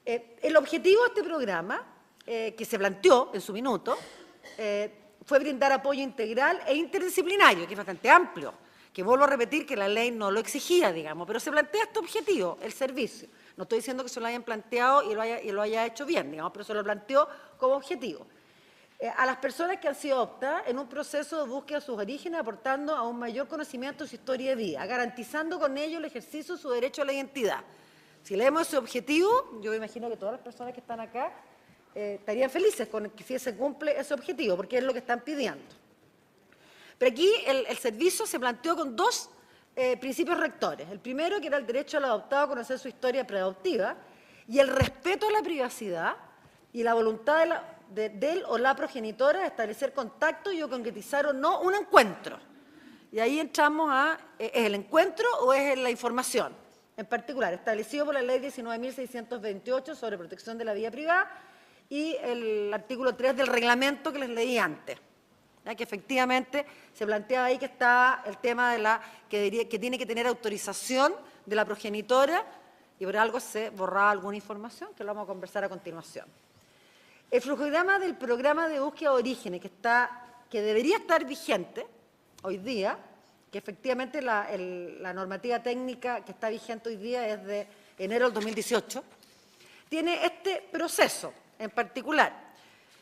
J: El objetivo de este programa, que se planteó en su minuto, fue brindar apoyo integral e interdisciplinario, que es bastante amplio, que vuelvo a repetir que la ley no lo exigía, digamos, pero se plantea este objetivo, el servicio. No estoy diciendo que se lo hayan planteado y lo haya hecho bien, digamos, pero se lo planteó como objetivo. A las personas que han sido adoptadas en un proceso de búsqueda de sus orígenes, aportando a un mayor conocimiento de su historia de vida, garantizando con ello el ejercicio de su derecho a la identidad. Si leemos ese objetivo, yo me imagino que todas las personas que están acá estarían felices con que si se cumple ese objetivo, porque es lo que están pidiendo. Pero aquí el servicio se planteó con dos principios rectores. El primero, que era el derecho al adoptado a conocer su historia preadoptiva, y el respeto a la privacidad y la voluntad de él o la progenitora de establecer contacto y o concretizar o no un encuentro. Y ahí entramos a, ¿es el encuentro o es la información? En particular, establecido por la ley 19.628 sobre protección de la vida privada y el artículo 3 del reglamento que les leí antes, ¿ya? Que efectivamente se planteaba ahí que está el tema de que tiene que tener autorización de la progenitora y por algo se borraba alguna información, que lo vamos a conversar a continuación. El flujograma del programa de búsqueda de orígenes que debería estar vigente hoy día, que efectivamente la normativa técnica que está vigente hoy día es de enero del 2018, tiene este proceso en particular.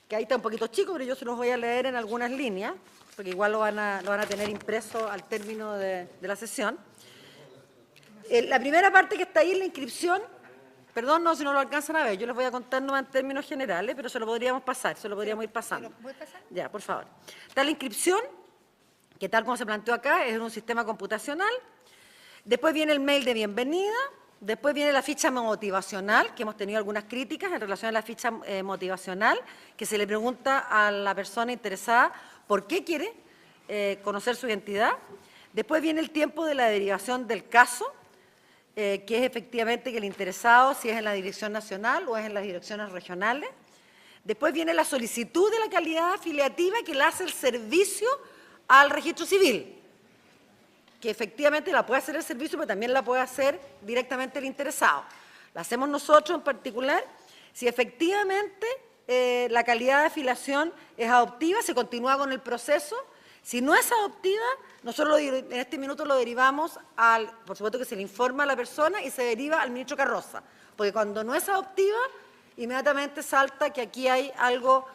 J: que ahí está un poquito chico, pero yo se los voy a leer en algunas líneas, porque igual lo van a tener impreso al término de la sesión. La primera parte que está ahí es la inscripción. Perdón, no, si no lo alcanzan a ver, yo les voy a contar no en términos generales, pero se lo podríamos pasar, se lo podríamos ir pasando.
I: ¿Puede pasar?
J: Ya, por favor. Está la inscripción, que tal como se planteó acá, es en un sistema computacional. Después viene el mail de bienvenida. Después viene la ficha motivacional, que hemos tenido algunas críticas en relación a la ficha motivacional, que se le pregunta a la persona interesada por qué quiere conocer su identidad. Después viene el tiempo de la derivación del caso, que es efectivamente que el interesado, si es en la dirección nacional o es en las direcciones regionales. Después viene la solicitud de la calidad afiliativa que la hace el servicio al registro civil, que efectivamente la puede hacer el servicio, pero también la puede hacer directamente el interesado. La hacemos nosotros en particular. Si efectivamente la calidad de afiliación es adoptiva, se continúa con el proceso. Si no es adoptiva, nosotros en este minuto lo derivamos por supuesto que se le informa a la persona y se deriva al ministro Carroza, porque cuando no es adoptiva, inmediatamente salta que aquí hay algo,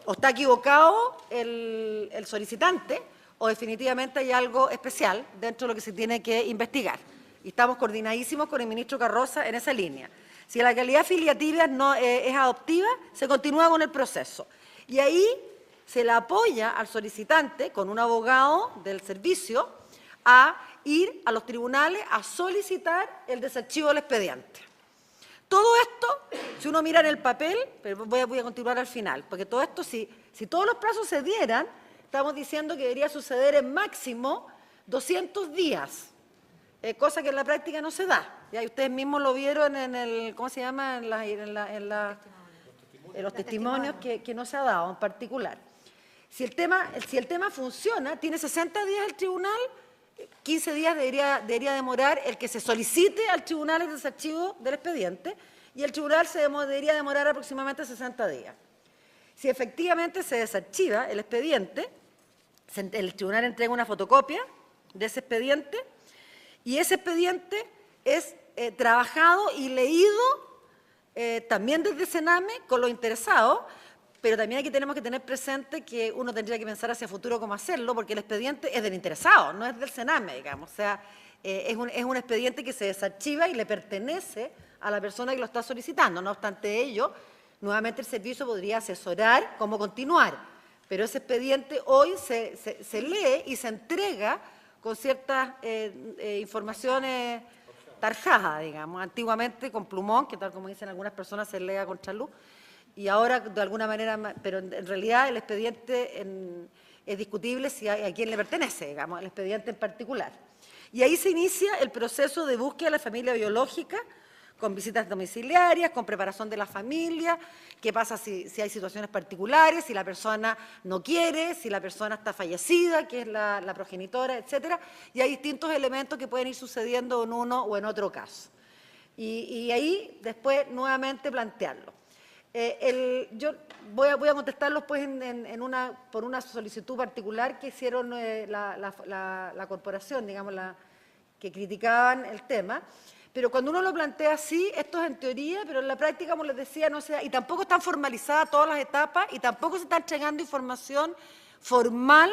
J: o está equivocado el solicitante, o definitivamente hay algo especial dentro de lo que se tiene que investigar. Y estamos coordinadísimos con el ministro Carroza en esa línea. Si la calidad afiliativa no es adoptiva, se continúa con el proceso. Y ahí se le apoya al solicitante con un abogado del servicio a ir a los tribunales a solicitar el desarchivo del expediente. Todo esto, si uno mira en el papel, pero voy a continuar al final, porque todo esto, si todos los plazos se dieran, estamos diciendo que debería suceder en máximo 200 días, cosa que en la práctica no se da. Ya ustedes mismos lo vieron en el, ¿cómo se llama? En los testimonios que no se ha dado en particular. Si el tema funciona, tiene 60 días el tribunal, 15 días debería demorar el que se solicite al tribunal el desarchivo del expediente y el tribunal debería demorar aproximadamente 60 días. Si efectivamente se desarchiva el expediente, el tribunal entrega una fotocopia de ese expediente y ese expediente es trabajado y leído también desde Sename con los interesados, pero también aquí tenemos que tener presente que uno tendría que pensar hacia futuro cómo hacerlo, porque el expediente es del interesado, no es del Sename, digamos. O sea, es un expediente que se desarchiva y le pertenece a la persona que lo está solicitando. No obstante ello, nuevamente el servicio podría asesorar cómo continuar, pero ese expediente hoy se lee y se entrega con ciertas informaciones tarjadas, digamos. Antiguamente con plumón, que tal como dicen algunas personas se lee a contraluz, y ahora de alguna manera, pero en realidad el expediente es discutible a quién le pertenece, digamos, el expediente en particular. Y ahí se inicia el proceso de búsqueda de la familia biológica, con visitas domiciliarias, con preparación de la familia, qué pasa si hay situaciones particulares, si la persona no quiere, si la persona está fallecida, que es la progenitora, etcétera, y hay distintos elementos que pueden ir sucediendo en uno o en otro caso. Y ahí después nuevamente plantearlo. Yo voy a contestarlos pues por una solicitud particular que hicieron la corporación, digamos, que criticaban el tema. Pero cuando uno lo plantea así, esto es en teoría, pero en la práctica, como les decía, no se da, y tampoco están formalizadas todas las etapas, y tampoco se está entregando información formal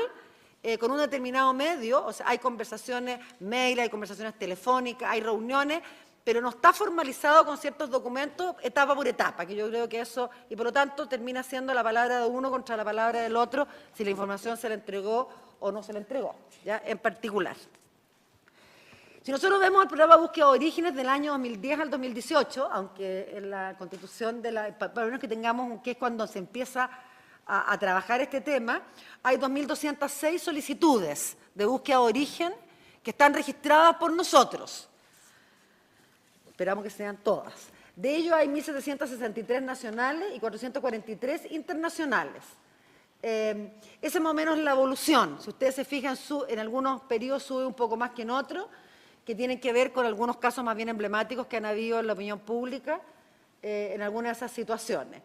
J: con un determinado medio. O sea, hay conversaciones mail, hay conversaciones telefónicas, hay reuniones, pero no está formalizado con ciertos documentos etapa por etapa, que yo creo que eso, y por lo tanto termina siendo la palabra de uno contra la palabra del otro, si la información se le entregó o no se le entregó, ¿ya? En particular. Si nosotros vemos el programa de búsqueda de orígenes del año 2010 al 2018, aunque en la constitución, para menos que tengamos, que es cuando se empieza a trabajar este tema, hay 2.206 solicitudes de búsqueda de origen que están registradas por nosotros. Esperamos que sean todas. De ellos hay 1.763 nacionales y 443 internacionales. Esa es más o menos la evolución. Si ustedes se fijan, en algunos periodos sube un poco más que en otros, que tienen que ver con algunos casos más bien emblemáticos que han habido en la opinión pública en algunas de esas situaciones.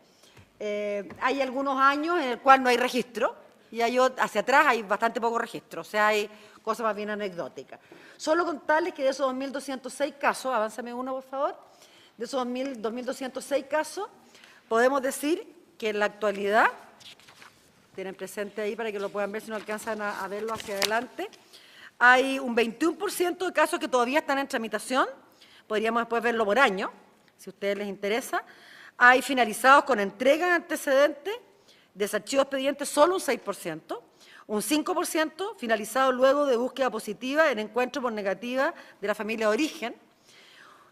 J: Hay algunos años en el cual no hay registro y hacia atrás hay bastante poco registro, o sea, hay cosas más bien anecdóticas. Solo contarles que de esos 2.206 casos, avánzame uno por favor, de esos 2.206 casos, podemos decir que en la actualidad, tienen presente ahí para que lo puedan ver si no alcanzan a verlo hacia adelante, hay un 21% de casos que todavía están en tramitación, podríamos después verlo por año, si a ustedes les interesa. Hay finalizados con entrega de antecedentes, desarchivo de expedientes solo un 6%, un 5% finalizado luego de búsqueda positiva en encuentro por negativa de la familia de origen,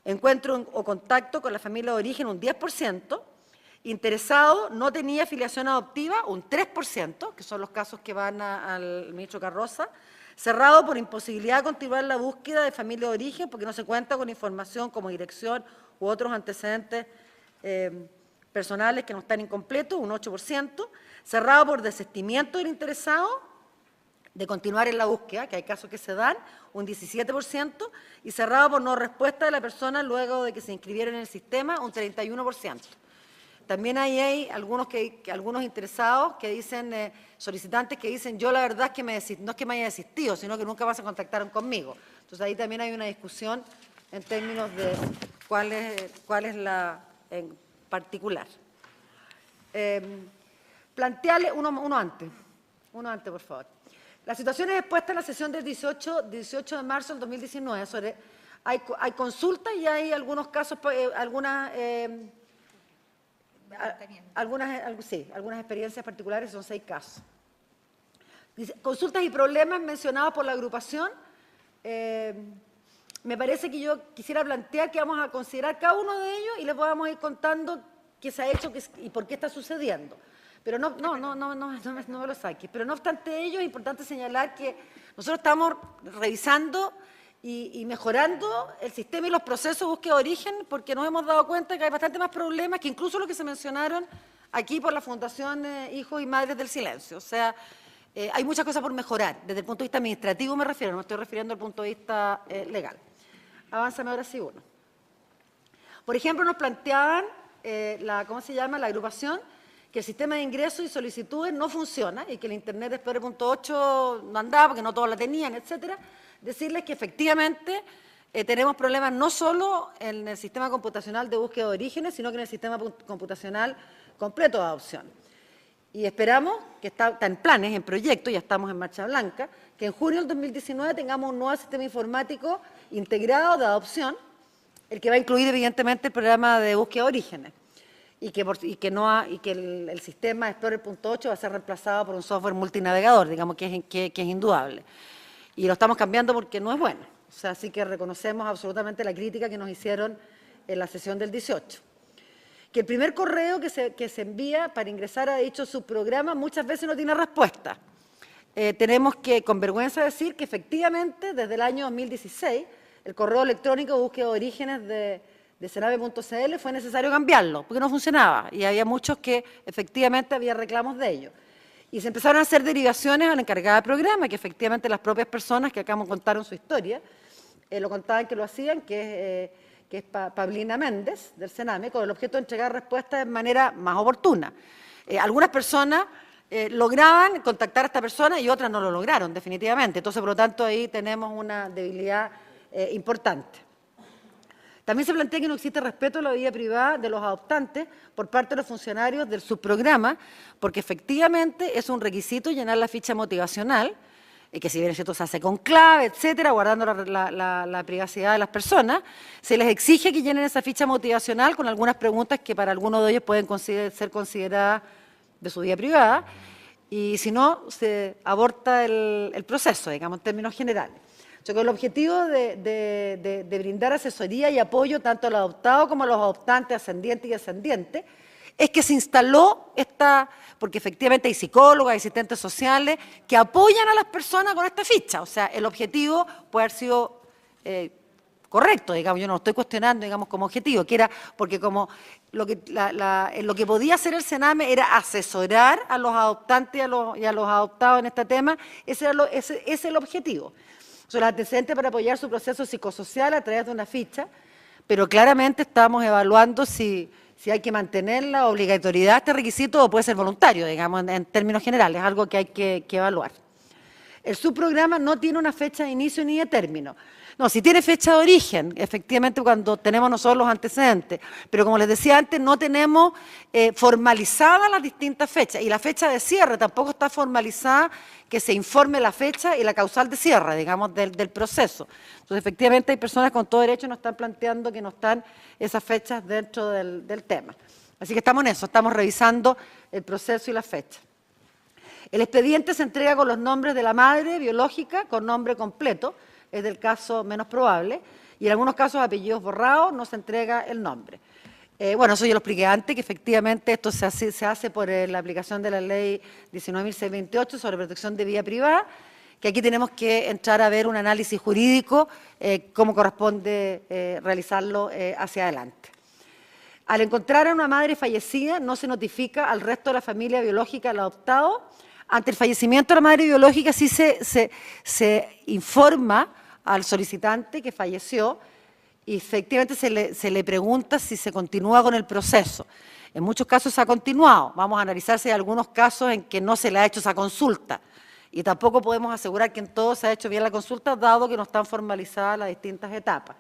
J: encuentro o contacto con la familia de origen un 10%, interesado no tenía afiliación adoptiva un 3%, que son los casos que van al ministro Carroza, cerrado por imposibilidad de continuar la búsqueda de familia de origen porque no se cuenta con información como dirección u otros antecedentes personales que no están incompletos, un 8%, cerrado por desistimiento del interesado de continuar en la búsqueda, que hay casos que se dan, un 17%, y cerrado por no respuesta de la persona luego de que se inscribiera en el sistema, un 31%. También hay algunos interesados que dicen, solicitantes que dicen, yo la verdad es que no es que me haya desistido, sino que nunca más se contactaron conmigo. Entonces ahí también hay una discusión en términos de cuál es la en particular. Plantearle uno antes, por favor. Las situaciones expuestas en la sesión del 18 de marzo del 2019, hay consultas y hay algunos casos, algunas experiencias particulares, son 6 casos. Dice, consultas y problemas mencionados por la agrupación. Me parece que yo quisiera plantear que vamos a considerar cada uno de ellos y les vamos a ir contando qué se ha hecho y por qué está sucediendo. Pero no me lo saques. Pero no obstante ello, es importante señalar que nosotros estamos revisando y mejorando el sistema y los procesos de búsqueda de origen porque nos hemos dado cuenta que hay bastante más problemas que incluso lo que se mencionaron aquí por la Fundación Hijos y Madres del Silencio. O sea, hay muchas cosas por mejorar. Desde el punto de vista administrativo me refiero, no me estoy refiriendo al punto de vista legal. Avánzame ahora sí uno. Por ejemplo, nos planteaban, ¿cómo se llama? La agrupación, que el sistema de ingresos y solicitudes no funciona y que el Internet después del punto 8 no andaba porque no todos la tenían, etcétera. Decirles que efectivamente tenemos problemas no solo en el sistema computacional de búsqueda de orígenes, sino que en el sistema computacional completo de adopción. Y esperamos, que está en planes, en proyecto, ya estamos en marcha blanca, que en junio del 2019 tengamos un nuevo sistema informático integrado de adopción, el que va a incluir evidentemente el programa de búsqueda de orígenes. Y que el sistema Explorer.8 va a ser reemplazado por un software multinavegador, digamos que es indudable. Y lo estamos cambiando porque no es bueno. O sea, así que reconocemos absolutamente la crítica que nos hicieron en la sesión del 18. Que el primer correo que se envía para ingresar a dicho subprograma muchas veces no tiene respuesta. Tenemos que, con vergüenza, decir que efectivamente desde el año 2016 el correo electrónico de búsqueda de orígenes de Sename.cl fue necesario cambiarlo, porque no funcionaba, y había muchos que efectivamente había reclamos de ello. Y se empezaron a hacer derivaciones a la encargada de programa, que efectivamente las propias personas que acá me contaron su historia, lo contaban que lo hacían, que es Paulina Méndez, del Sename, con el objeto de entregar respuestas de manera más oportuna. Algunas personas lograban contactar a esta persona y otras no lo lograron, definitivamente. Entonces, por lo tanto, ahí tenemos una debilidad importante. También se plantea que no existe respeto a la vida privada de los adoptantes por parte de los funcionarios del subprograma, porque efectivamente es un requisito llenar la ficha motivacional, que si bien es cierto se hace con clave, etcétera, guardando la privacidad de las personas, se les exige que llenen esa ficha motivacional con algunas preguntas que para algunos de ellos pueden ser consideradas de su vida privada, y si no, se aborta el proceso, digamos, en términos generales. Con el objetivo de brindar asesoría y apoyo tanto a los adoptados como a los adoptantes ascendientes y ascendientes, es que se instaló porque efectivamente hay psicólogos, hay asistentes sociales que apoyan a las personas con esta ficha. O sea, el objetivo puede haber sido correcto, digamos, yo no lo estoy cuestionando, digamos, como objetivo, que era porque como lo que podía hacer el Sename era asesorar a los adoptantes y a los adoptados en este tema, ese es el objetivo. Son los antecedentes para apoyar su proceso psicosocial a través de una ficha, pero claramente estamos evaluando si hay que mantener la obligatoriedad de este requisito o puede ser voluntario, digamos, en términos generales, algo que hay que evaluar. El subprograma no tiene una fecha de inicio ni de término. No, si tiene fecha de origen, efectivamente cuando tenemos nosotros los antecedentes, pero como les decía antes, no tenemos formalizadas las distintas fechas y la fecha de cierre tampoco está formalizada, que se informe la fecha y la causal de cierre, digamos, del proceso. Entonces, efectivamente hay personas con todo derecho que nos están planteando que no están esas fechas dentro del tema. Así que estamos en eso, estamos revisando el proceso y la fecha. El expediente se entrega con los nombres de la madre biológica, con nombre completo, es del caso menos probable, y en algunos casos apellidos borrados, no se entrega el nombre. Bueno, eso yo lo expliqué antes, que efectivamente esto se hace por la aplicación de la ley 19.628 sobre protección de vida privada, que aquí tenemos que entrar a ver un análisis jurídico, cómo corresponde realizarlo hacia adelante. Al encontrar a una madre fallecida, no se notifica al resto de la familia biológica del adoptado. Ante el fallecimiento de la madre biológica sí se informa al solicitante que falleció y efectivamente se le pregunta si se continúa con el proceso. En muchos casos se ha continuado. Vamos a analizar si hay algunos casos en que no se le ha hecho esa consulta. Y tampoco podemos asegurar que en todos se ha hecho bien la consulta, dado que no están formalizadas las distintas etapas.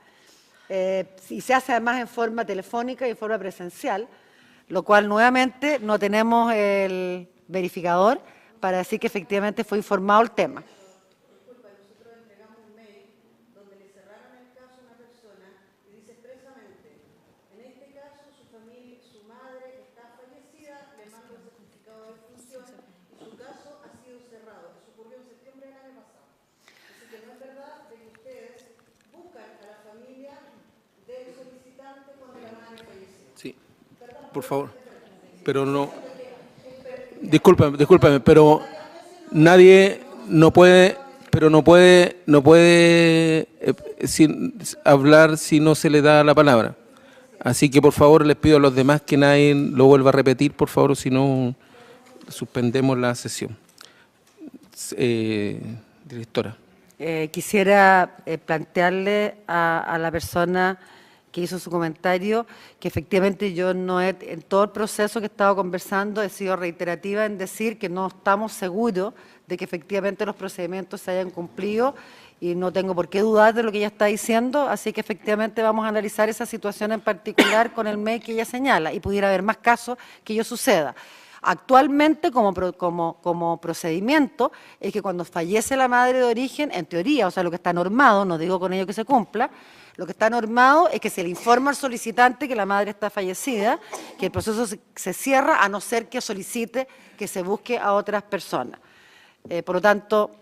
J: Y se hace además en forma telefónica y en forma presencial, lo cual nuevamente no tenemos el verificador para decir que efectivamente fue informado el tema.
K: Disculpa, nosotros entregamos un mail donde le cerraron el caso a una persona y dice expresamente, en este caso su familia, su madre está fallecida, le mando el certificado de defunción y su caso ha sido cerrado. Eso ocurrió en septiembre del año pasado. Así que no es verdad de que ustedes buscan a la familia del solicitante cuando la madre falleció.
A: Sí, por favor. Pero no... Discúlpame, pero nadie no puede hablar si no se le da la palabra. Así que por favor les pido a los demás que nadie lo vuelva a repetir, por favor, si no suspendemos la sesión. Directora.
J: Quisiera plantearle a la persona que hizo su comentario, que efectivamente yo no he, en todo el proceso que he estado conversando, he sido reiterativa en decir que no estamos seguros de que efectivamente los procedimientos se hayan cumplido y no tengo por qué dudar de lo que ella está diciendo, así que efectivamente vamos a analizar esa situación en particular con el mail que ella señala y pudiera haber más casos que ello suceda. Actualmente, como procedimiento, es que cuando fallece la madre de origen, en teoría, o sea, lo que está normado, no digo con ello que se cumpla, lo que está normado es que se le informa al solicitante que la madre está fallecida, que el proceso se cierra a no ser que solicite que se busque a otras personas. Por lo tanto,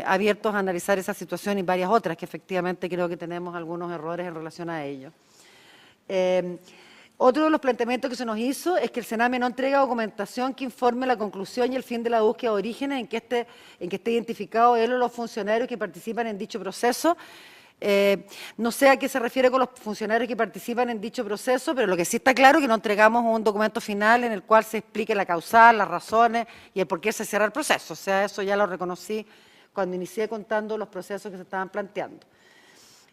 J: abiertos a analizar esa situación y varias otras, que efectivamente creo que tenemos algunos errores en relación a ello. Otro de los planteamientos que se nos hizo es que el Sename no entrega documentación que informe la conclusión y el fin de la búsqueda de orígenes en que esté identificado él o los funcionarios que participan en dicho proceso. No sé a qué se refiere con los funcionarios que participan en dicho proceso, pero lo que sí está claro es que no entregamos un documento final en el cual se explique la causal, las razones y el por qué se cierra el proceso. O sea, eso ya lo reconocí cuando inicié contando los procesos que se estaban planteando.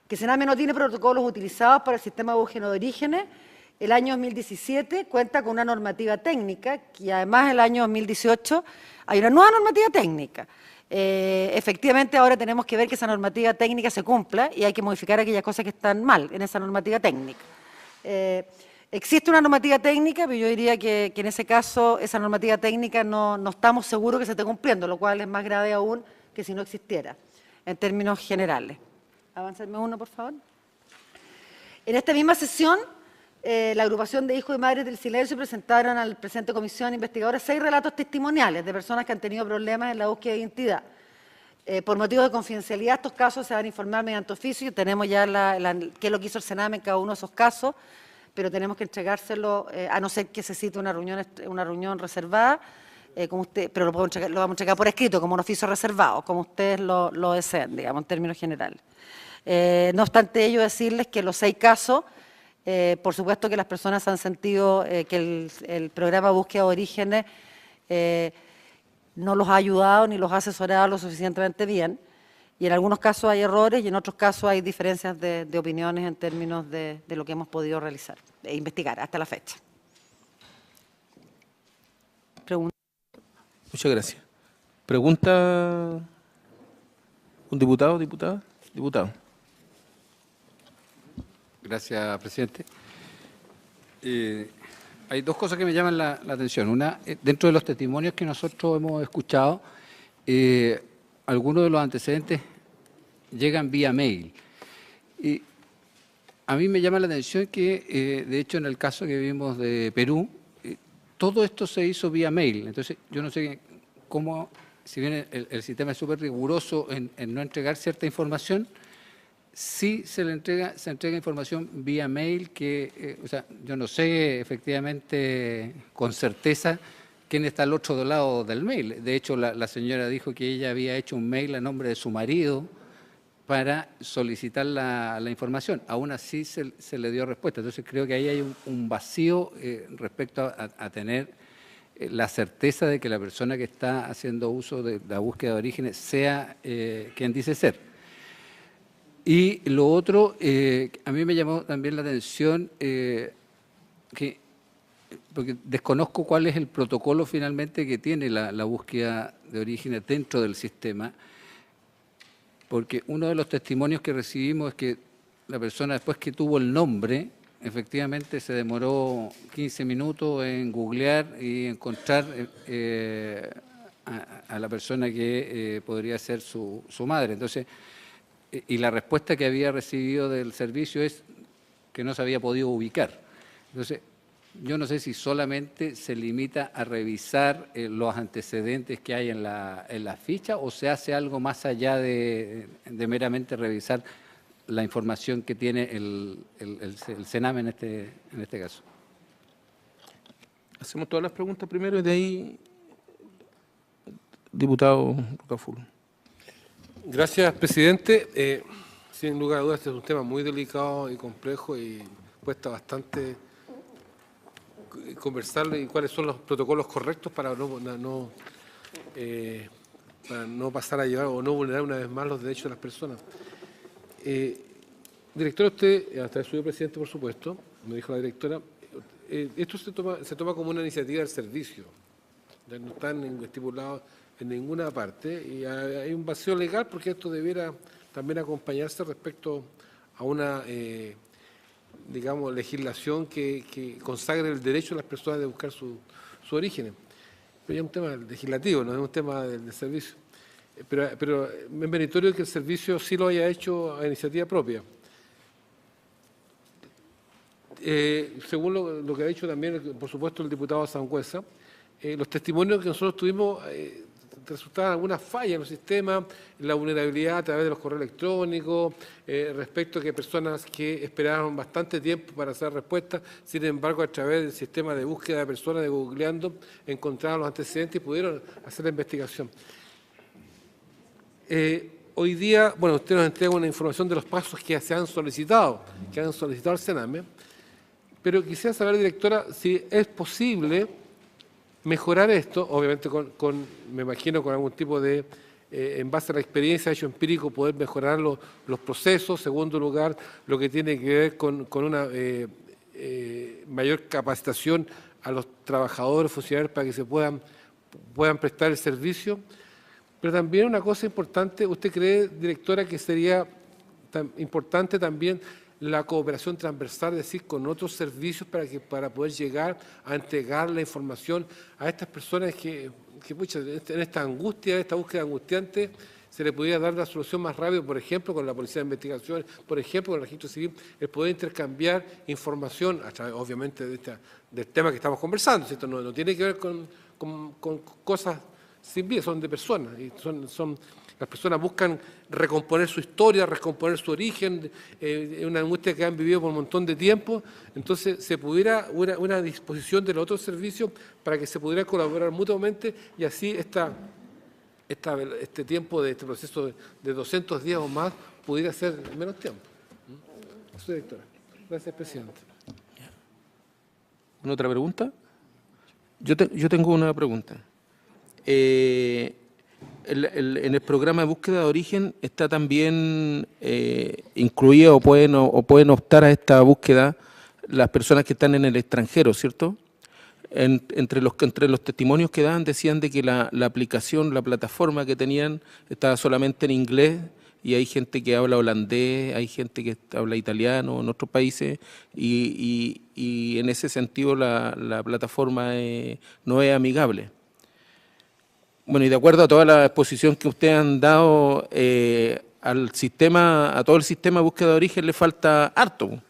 J: Que Sename no tiene protocolos utilizados para el sistema de búsqueda de orígenes. El año 2017 cuenta con una normativa técnica y además el año 2018 hay una nueva normativa técnica. Efectivamente ahora tenemos que ver que esa normativa técnica se cumpla y hay que modificar aquellas cosas que están mal en esa normativa técnica. Existe una normativa técnica, pero yo diría que en ese caso esa normativa técnica no estamos seguros que se esté cumpliendo, lo cual es más grave aún que si no existiera, en términos generales. Avanzarme uno, por favor. En esta misma sesión, la agrupación de hijos y madres del silencio presentaron al presente comisión investigadora 6 relatos testimoniales de personas que han tenido problemas en la búsqueda de identidad. Por motivos de confidencialidad, estos casos se van a informar mediante oficio. Tenemos ya qué es lo que hizo el Sename en cada uno de esos casos, pero tenemos que entregárselo, a no ser que se cite una reunión reservada, pero lo vamos a entregar por escrito, como un oficio reservado, como ustedes lo deseen, digamos, en términos generales. No obstante ello, decirles que los 6 casos, por supuesto que las personas han sentido que el programa Búsqueda de Orígenes no los ha ayudado ni los ha asesorado lo suficientemente bien, y en algunos casos hay errores y en otros casos hay diferencias de opiniones en términos de lo que hemos podido realizar e investigar hasta la fecha. Pregunta.
A: Muchas gracias. ¿Pregunta un diputado, diputada? Diputado.
L: Gracias, presidente. Hay dos cosas que me llaman la atención. Una, dentro de los testimonios que nosotros hemos escuchado, algunos de los antecedentes llegan vía mail. Y a mí me llama la atención que, de hecho, en el caso que vimos de Perú, todo esto se hizo vía mail. Entonces, yo no sé cómo, si bien el sistema es súper riguroso en no entregar cierta información, sí se entrega información vía mail que, o sea, yo no sé efectivamente con certeza quién está al otro lado del mail. De hecho, la señora dijo que ella había hecho un mail a nombre de su marido para solicitar la información. Aún así se le dio respuesta. Entonces creo que ahí hay un vacío respecto a tener la certeza de que la persona que está haciendo uso de la búsqueda de orígenes sea quien dice ser. Y lo otro, a mí me llamó también la atención porque desconozco cuál es el protocolo finalmente que tiene la búsqueda de orígenes dentro del sistema, porque uno de los testimonios que recibimos es que la persona, después que tuvo el nombre, efectivamente se demoró 15 minutos en googlear y encontrar a la persona que podría ser su madre. Entonces, y la respuesta que había recibido del servicio es que no se había podido ubicar. Entonces, yo no sé si solamente se limita a revisar los antecedentes que hay en la ficha o se hace algo más allá de meramente revisar la información que tiene el CENAME en este caso.
A: Hacemos todas las preguntas primero y de ahí, diputado Rocaful.
C: Gracias, presidente. Sin lugar a dudas, este es un tema muy delicado y complejo y cuesta bastante conversarlo y cuáles son los protocolos correctos para no pasar a llevar o no vulnerar una vez más los derechos de las personas. Directora, usted, hasta el suyo presidente, por supuesto, me dijo la directora, esto se toma como una iniciativa del servicio, ya no están estipulados en ninguna parte y hay un vacío legal porque esto debiera también acompañarse respecto a una digamos, legislación que consagre el derecho de las personas de buscar su origen. Pero ya es un tema legislativo, no es un tema del servicio. Pero es meritorio que el servicio sí lo haya hecho a iniciativa propia. Según lo que ha dicho también, por supuesto, el diputado Sangüesa, los testimonios que nosotros tuvimos resultaban algunas fallas en los sistemas, la vulnerabilidad a través de los correos electrónicos, respecto a que personas que esperaron bastante tiempo para hacer respuestas, sin embargo, a través del sistema de búsqueda de personas, de googleando, encontraron los antecedentes y pudieron hacer la investigación. Hoy día, bueno, usted nos entrega una información de los pasos que se han solicitado, al CENAME, pero quisiera saber, directora, si es posible mejorar esto, obviamente me imagino con algún tipo de, en base a la experiencia hecho empírico, poder mejorar los procesos. Segundo lugar, lo que tiene que ver con una mayor capacitación a los trabajadores, funcionarios, para que se puedan prestar el servicio. Pero también una cosa importante, ¿usted cree, directora, que sería importante también la cooperación transversal, es decir, con otros servicios para poder llegar a entregar la información a estas personas que pucha, en esta angustia, en esta búsqueda angustiante, se le pudiera dar la solución más rápido, por ejemplo, con la Policía de Investigación, por ejemplo, con el Registro Civil, el poder intercambiar información, a través, obviamente, del tema que estamos conversando, ¿cierto? No tiene que ver con cosas sin vida, son de personas, y las personas buscan recomponer su historia, recomponer su origen, una angustia que han vivido por un montón de tiempo. Entonces, se pudiera una disposición de los otros servicios para que se pudiera colaborar mutuamente y así este tiempo de este proceso de 200 días o más pudiera ser menos tiempo. Eso, directora. Gracias, presidente.
A: ¿Una otra pregunta? Yo tengo una pregunta. En el programa de búsqueda de origen está también incluido o pueden optar a esta búsqueda las personas que están en el extranjero, ¿cierto? Entre los testimonios que daban decían de que la aplicación, la plataforma que tenían estaba solamente en inglés, y hay gente que habla holandés, hay gente que habla italiano en otros países, y en ese sentido la plataforma no es amigable. Bueno, y de acuerdo a toda la exposición que ustedes han dado, al sistema, a todo el sistema de búsqueda de origen le falta harto,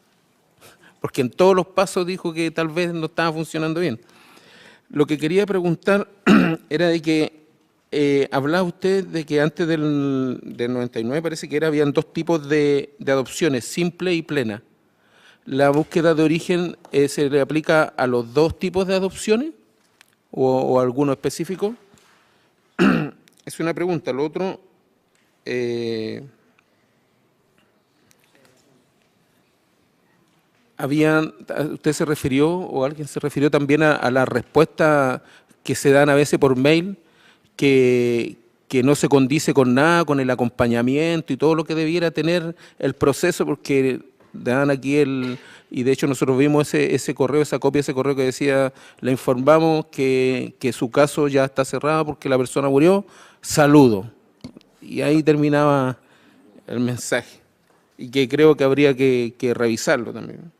A: porque en todos los pasos dijo que tal vez no estaba funcionando bien. Lo que quería preguntar era de que hablaba usted de que antes del 99 parece que habían dos tipos de adopciones, simple y plena. ¿La búsqueda de origen se le aplica a los dos tipos de adopciones o a alguno específico? Es una pregunta. Lo otro, usted se refirió, o alguien se refirió también a la respuesta que se dan a veces por mail, que no se condice con nada, con el acompañamiento y todo lo que debiera tener el proceso, porque dan aquí y de hecho nosotros vimos ese correo, esa copia de ese correo que decía, le informamos que su caso ya está cerrado porque la persona murió, saludo. Y ahí terminaba el mensaje. Y que creo que habría que revisarlo también.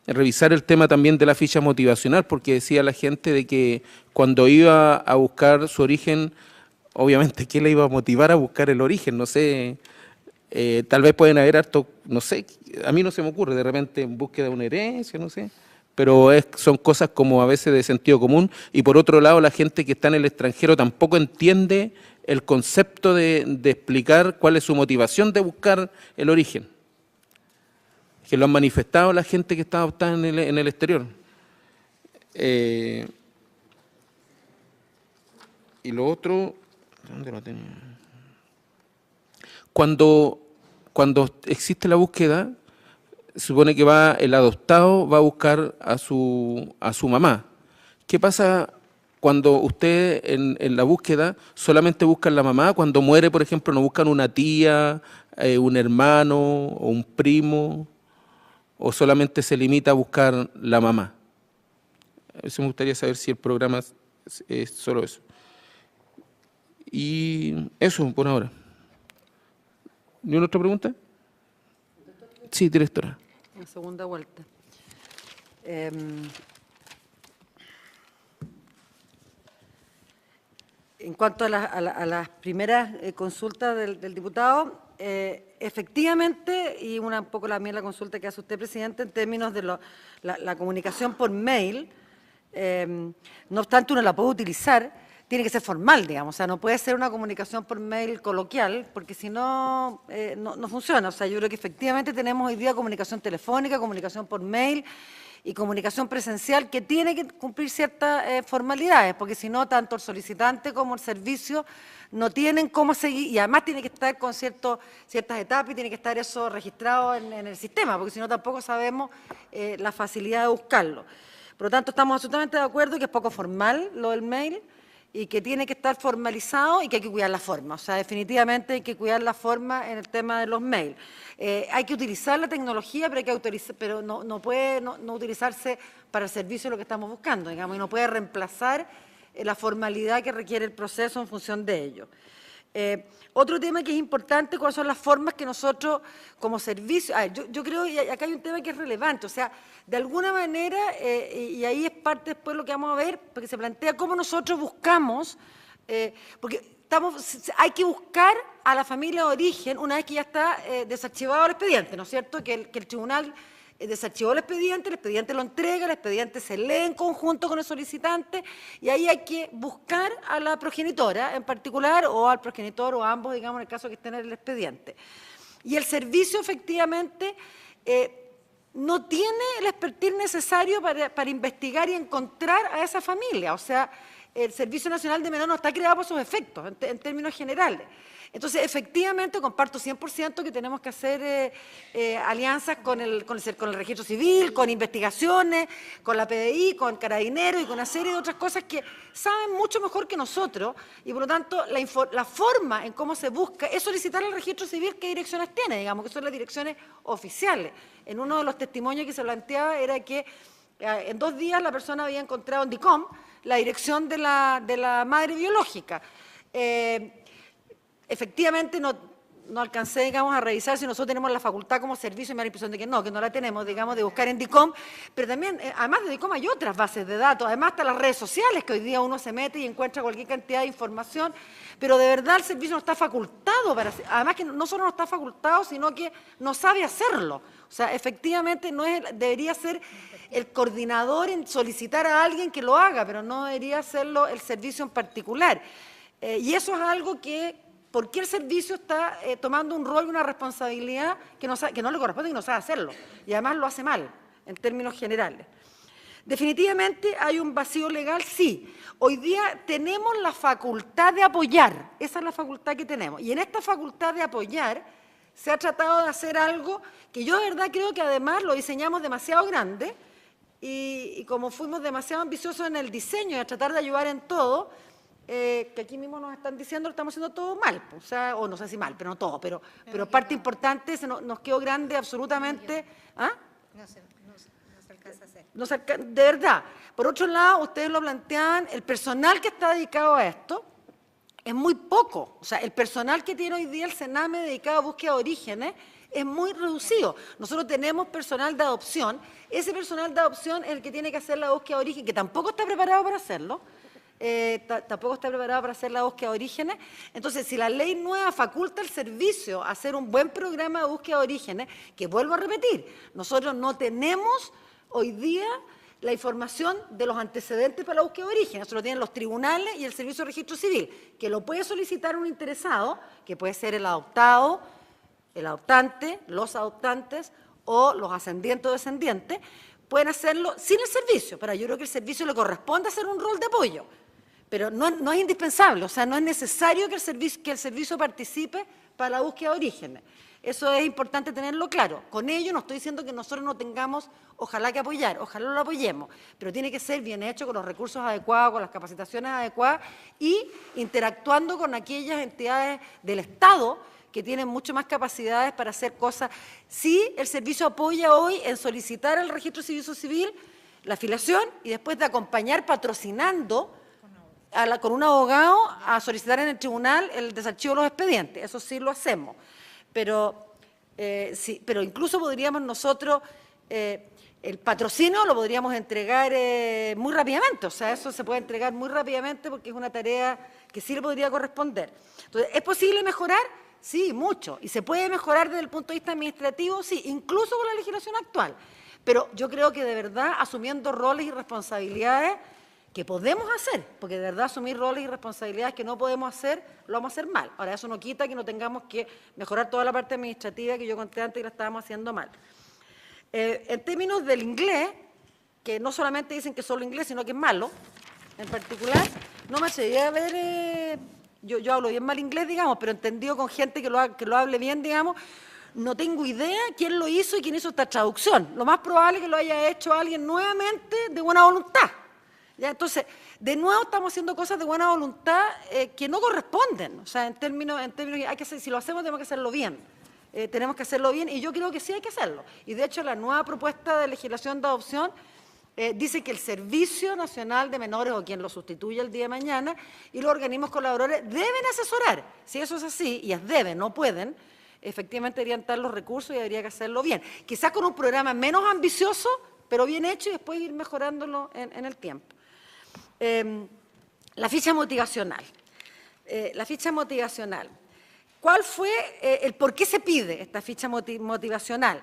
A: Revisar el tema también de la ficha motivacional, porque decía la gente de que cuando iba a buscar su origen, obviamente, ¿qué le iba a motivar a buscar el origen? No sé, tal vez pueden haber harto, no sé, a mí no se me ocurre, de repente en búsqueda de una herencia, no sé, pero son cosas como a veces de sentido común, y por otro lado la gente que está en el extranjero tampoco entiende el concepto de explicar cuál es su motivación de buscar el origen, que lo han manifestado la gente que está adoptada en el exterior. Y lo otro, ¿dónde lo tenía? Cuando existe la búsqueda, se supone que el adoptado va a buscar a su mamá. ¿Qué pasa cuando usted en la búsqueda solamente buscan la mamá? Cuando muere, por ejemplo, no buscan una tía, un hermano o un primo, o solamente se limita a buscar la mamá. Eso me gustaría saber si el programa es solo eso. Y eso por ahora. ¿Ni una otra pregunta? Sí, directora.
J: En segunda vuelta. En cuanto a las primeras consultas del diputado, efectivamente, y un poco también la consulta que hace usted, presidente, en términos de la comunicación por mail, no obstante uno la puede utilizar, tiene que ser formal, digamos, o sea, no puede ser una comunicación por mail coloquial, porque si no, no funciona. O sea, yo creo que efectivamente tenemos hoy día comunicación telefónica, comunicación por mail y comunicación presencial que tiene que cumplir ciertas formalidades, porque si no, tanto el solicitante como el servicio no tienen cómo seguir, y además tiene que estar con ciertas etapas y tiene que estar eso registrado en el sistema, porque si no tampoco sabemos la facilidad de buscarlo. Por lo tanto, estamos absolutamente de acuerdo que es poco formal lo del mail, y que tiene que estar formalizado y que hay que cuidar la forma. O sea, definitivamente hay que cuidar la forma en el tema de los mails. Hay que utilizar la tecnología, pero no puede no utilizarse para el servicio de lo que estamos buscando, digamos, y no puede reemplazar la formalidad que requiere el proceso en función de ello. Otro tema que es importante, cuáles son las formas que nosotros como servicio, yo creo que acá hay un tema que es relevante, o sea, de alguna manera, y ahí es parte después lo que vamos a ver, porque se plantea cómo nosotros buscamos, porque hay que buscar a la familia de origen una vez que ya está desarchivado el expediente, ¿no es cierto? Que el tribunal desarchivó el expediente lo entrega, el expediente se lee en conjunto con el solicitante y ahí hay que buscar a la progenitora en particular o al progenitor o a ambos, digamos, en el caso que estén en el expediente. Y el servicio efectivamente no tiene el expertise necesario para investigar y encontrar a esa familia. O sea, el Servicio Nacional de Menores no está creado por esos efectos en términos generales. Entonces, efectivamente, comparto 100% que tenemos que hacer alianzas con el registro civil, con investigaciones, con la PDI, con Carabineros y con una serie de otras cosas que saben mucho mejor que nosotros y, por lo tanto, la forma en cómo se busca es solicitar al registro civil qué direcciones tiene, digamos, que son las direcciones oficiales. En uno de los testimonios que se planteaba era que en 2 días la persona había encontrado en DICOM la dirección de la madre biológica. Efectivamente, no alcancé, digamos, a revisar si nosotros tenemos la facultad como servicio, y me da la impresión de que no la tenemos, digamos, de buscar en DICOM, pero también, además de DICOM hay otras bases de datos, además están las redes sociales, que hoy día uno se mete y encuentra cualquier cantidad de información, pero de verdad el servicio no está facultado para hacer, además que no solo no está facultado, sino que no sabe hacerlo. O sea, efectivamente debería ser el coordinador en solicitar a alguien que lo haga, pero no debería hacerlo el servicio en particular. Y eso es algo que, porque el servicio está tomando un rol y una responsabilidad que no le corresponde y no sabe hacerlo. Y además lo hace mal, en términos generales. Definitivamente hay un vacío legal, sí. Hoy día tenemos la facultad de apoyar, esa es la facultad que tenemos. Y en esta facultad de apoyar se ha tratado de hacer algo que yo de verdad creo que además lo diseñamos demasiado grande y como fuimos demasiado ambiciosos en el diseño y a tratar de ayudar en todo, que aquí mismo nos están diciendo que estamos haciendo todo mal, o sea, o no sé si mal, pero no todo, pero parte importante nos quedó grande absolutamente. ¿Ah?
I: No se alcanza a hacer.
J: De verdad. Por otro lado, ustedes lo plantean, el personal que está dedicado a esto es muy poco. O sea, el personal que tiene hoy día el Sename dedicado a búsqueda de orígenes es muy reducido. Nosotros tenemos personal de adopción. Ese personal de adopción es el que tiene que hacer la búsqueda de origen, que tampoco está preparado para hacerlo. Tampoco está preparado para hacer la búsqueda de orígenes. Entonces, si la ley nueva faculta el servicio a hacer un buen programa de búsqueda de orígenes, que vuelvo a repetir, nosotros no tenemos hoy día la información de los antecedentes para la búsqueda de orígenes, eso lo tienen los tribunales y el Servicio de Registro Civil, que lo puede solicitar un interesado, que puede ser el adoptado, el adoptante, los adoptantes o los ascendientes o descendientes, pueden hacerlo sin el servicio, pero yo creo que el servicio le corresponde hacer un rol de apoyo. Pero no es indispensable, o sea, no es necesario que el servicio participe para la búsqueda de orígenes. Eso es importante tenerlo claro. Con ello no estoy diciendo que nosotros no tengamos, ojalá que apoyar, ojalá lo apoyemos, pero tiene que ser bien hecho con los recursos adecuados, con las capacitaciones adecuadas y interactuando con aquellas entidades del Estado que tienen mucho más capacidades para hacer cosas. Sí, el servicio apoya hoy en solicitar al Registro Civil la afiliación y después de acompañar patrocinando con un abogado a solicitar en el tribunal el desarchivo de los expedientes. Eso sí lo hacemos. Pero incluso podríamos nosotros, el patrocinio lo podríamos entregar muy rápidamente. O sea, eso se puede entregar muy rápidamente porque es una tarea que sí le podría corresponder. Entonces, ¿es posible mejorar? Sí, mucho. ¿Y se puede mejorar desde el punto de vista administrativo? Sí, incluso con la legislación actual. Pero yo creo que de verdad, asumiendo roles y responsabilidades que podemos hacer, porque de verdad asumir roles y responsabilidades que no podemos hacer, lo vamos a hacer mal. Ahora, eso no quita que no tengamos que mejorar toda la parte administrativa que yo conté antes y la estábamos haciendo mal. En términos del inglés, que no solamente dicen que solo inglés, sino que es malo, en particular, no me atrevería a ver, yo hablo bien mal inglés, digamos, pero entendido con gente que lo hable bien, digamos, no tengo idea quién lo hizo y quién hizo esta traducción. Lo más probable es que lo haya hecho alguien nuevamente de buena voluntad. ¿Ya? Entonces, de nuevo estamos haciendo cosas de buena voluntad que no corresponden. O sea, en términos hay que hacer, si lo hacemos tenemos que hacerlo bien. Tenemos que hacerlo bien y yo creo que sí hay que hacerlo. Y de hecho la nueva propuesta de legislación de adopción dice que el Servicio Nacional de Menores o quien lo sustituya el día de mañana y los organismos colaboradores deben asesorar. Si eso es así, y es deben, no pueden, efectivamente deberían estar los recursos y habría que hacerlo bien. Quizás con un programa menos ambicioso, pero bien hecho y después ir mejorándolo en el tiempo. La ficha motivacional. ¿Cuál fue el por qué se pide esta ficha motivacional?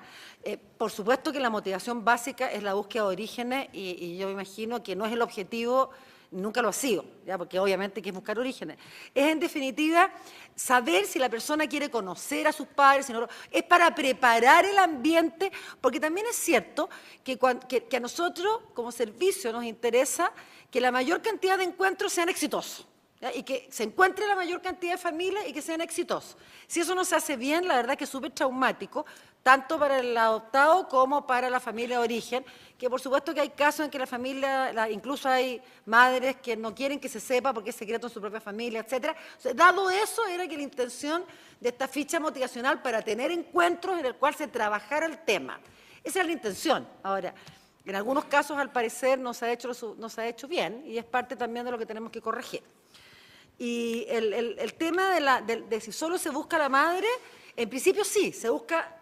J: Por supuesto que la motivación básica es la búsqueda de orígenes y yo me imagino que no es el objetivo, nunca lo ha sido, ¿ya? Porque obviamente hay que buscar orígenes. Es en definitiva saber si la persona quiere conocer a sus padres, es para preparar el ambiente, porque también es cierto que a nosotros como servicio nos interesa que la mayor cantidad de encuentros sean exitosos. ¿Ya? Y que se encuentre la mayor cantidad de familias y que sean exitosos. Si eso no se hace bien, la verdad que es súper traumático, tanto para el adoptado como para la familia de origen, que por supuesto que hay casos en que la familia, incluso hay madres que no quieren que se sepa porque es secreto en su propia familia, etc. O sea, dado eso, era que la intención de esta ficha motivacional para tener encuentros en el cual se trabajara el tema. Esa es la intención. Ahora, en algunos casos, al parecer, no se ha hecho bien y es parte también de lo que tenemos que corregir. Y el tema de si solo se busca la madre, en principio sí, se busca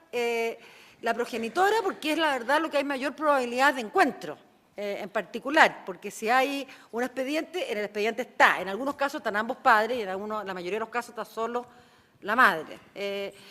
J: la progenitora porque es la verdad lo que hay mayor probabilidad de encuentro en particular, porque si hay un expediente, en el expediente está, en algunos casos están ambos padres y en la mayoría de los casos está solo la madre.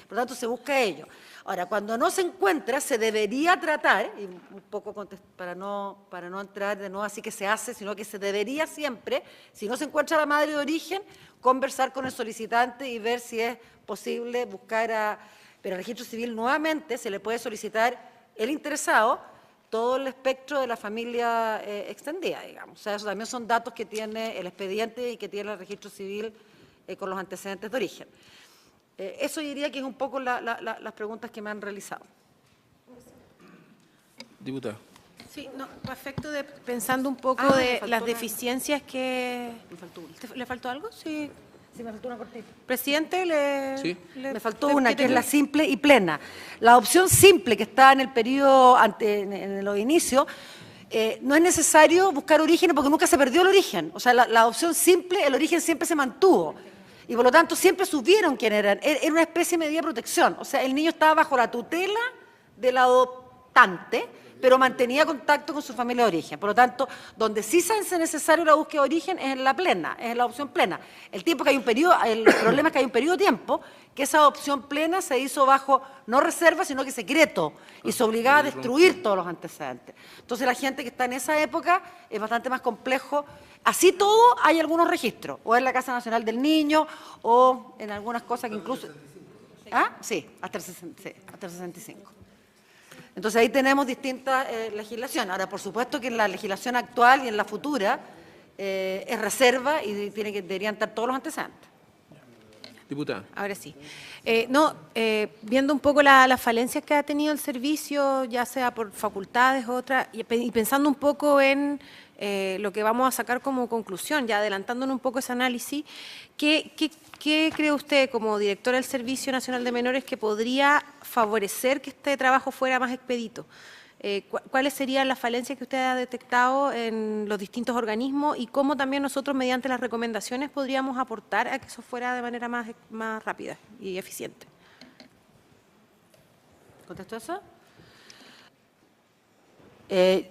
J: Por lo tanto, se busca ello. Ahora, cuando no se encuentra, se debería tratar, y un poco para no entrar de nuevo así que se hace, sino que se debería siempre, si no se encuentra la madre de origen, conversar con el solicitante y ver si es posible buscar pero al registro civil nuevamente se le puede solicitar el interesado todo el espectro de la familia extendida, digamos. O sea, eso también son datos que tiene el expediente y que tiene el registro civil con los antecedentes de origen. Eso yo diría que es un poco las preguntas que me han realizado.
A: Diputada.
I: Sí, no, perfecto, pensando un poco de las deficiencias que...
J: Me faltó una.
I: ¿Le faltó algo? Sí.
J: Sí, me faltó una cortita.
I: Presidente,
A: Sí.
J: Me faltó una, que es la simple y plena. La opción simple que está en el periodo, en los inicios, no es necesario buscar orígenes porque nunca se perdió el origen. O sea, la opción simple, el origen siempre se mantuvo. Y por lo tanto siempre supieron quién eran. Era una especie de medida de protección. O sea, el niño estaba bajo la tutela del adoptante, pero mantenía contacto con su familia de origen. Por lo tanto, donde sí se hace necesario la búsqueda de origen es en la plena, es en la opción plena. El tiempo que hay un periodo, el problema es que hay un periodo de tiempo que esa opción plena se hizo bajo no reserva, sino que secreto, y se obligaba a destruir todos los antecedentes. Entonces la gente que está en esa época es bastante más complejo. Así todo hay algunos registros, o en la Casa Nacional del Niño, o en algunas cosas que incluso... ¿Ah? Sí, hasta el 65. Entonces ahí tenemos distintas legislaciones. Ahora, por supuesto que en la legislación actual y en la futura es reserva y deberían estar todos los antecedentes.
A: Diputada.
I: Ahora sí. Viendo un poco las falencias que ha tenido el servicio, ya sea por facultades, otras, y pensando un poco en lo que vamos a sacar como conclusión, ya adelantándonos un poco ese análisis, ¿qué cree usted como directora del Servicio Nacional de Menores que podría favorecer que este trabajo fuera más expedito? ¿Cuáles serían las falencias que usted ha detectado en los distintos organismos y cómo también nosotros, mediante las recomendaciones, podríamos aportar a que eso fuera de manera más rápida y eficiente?
J: ¿Contesto eso?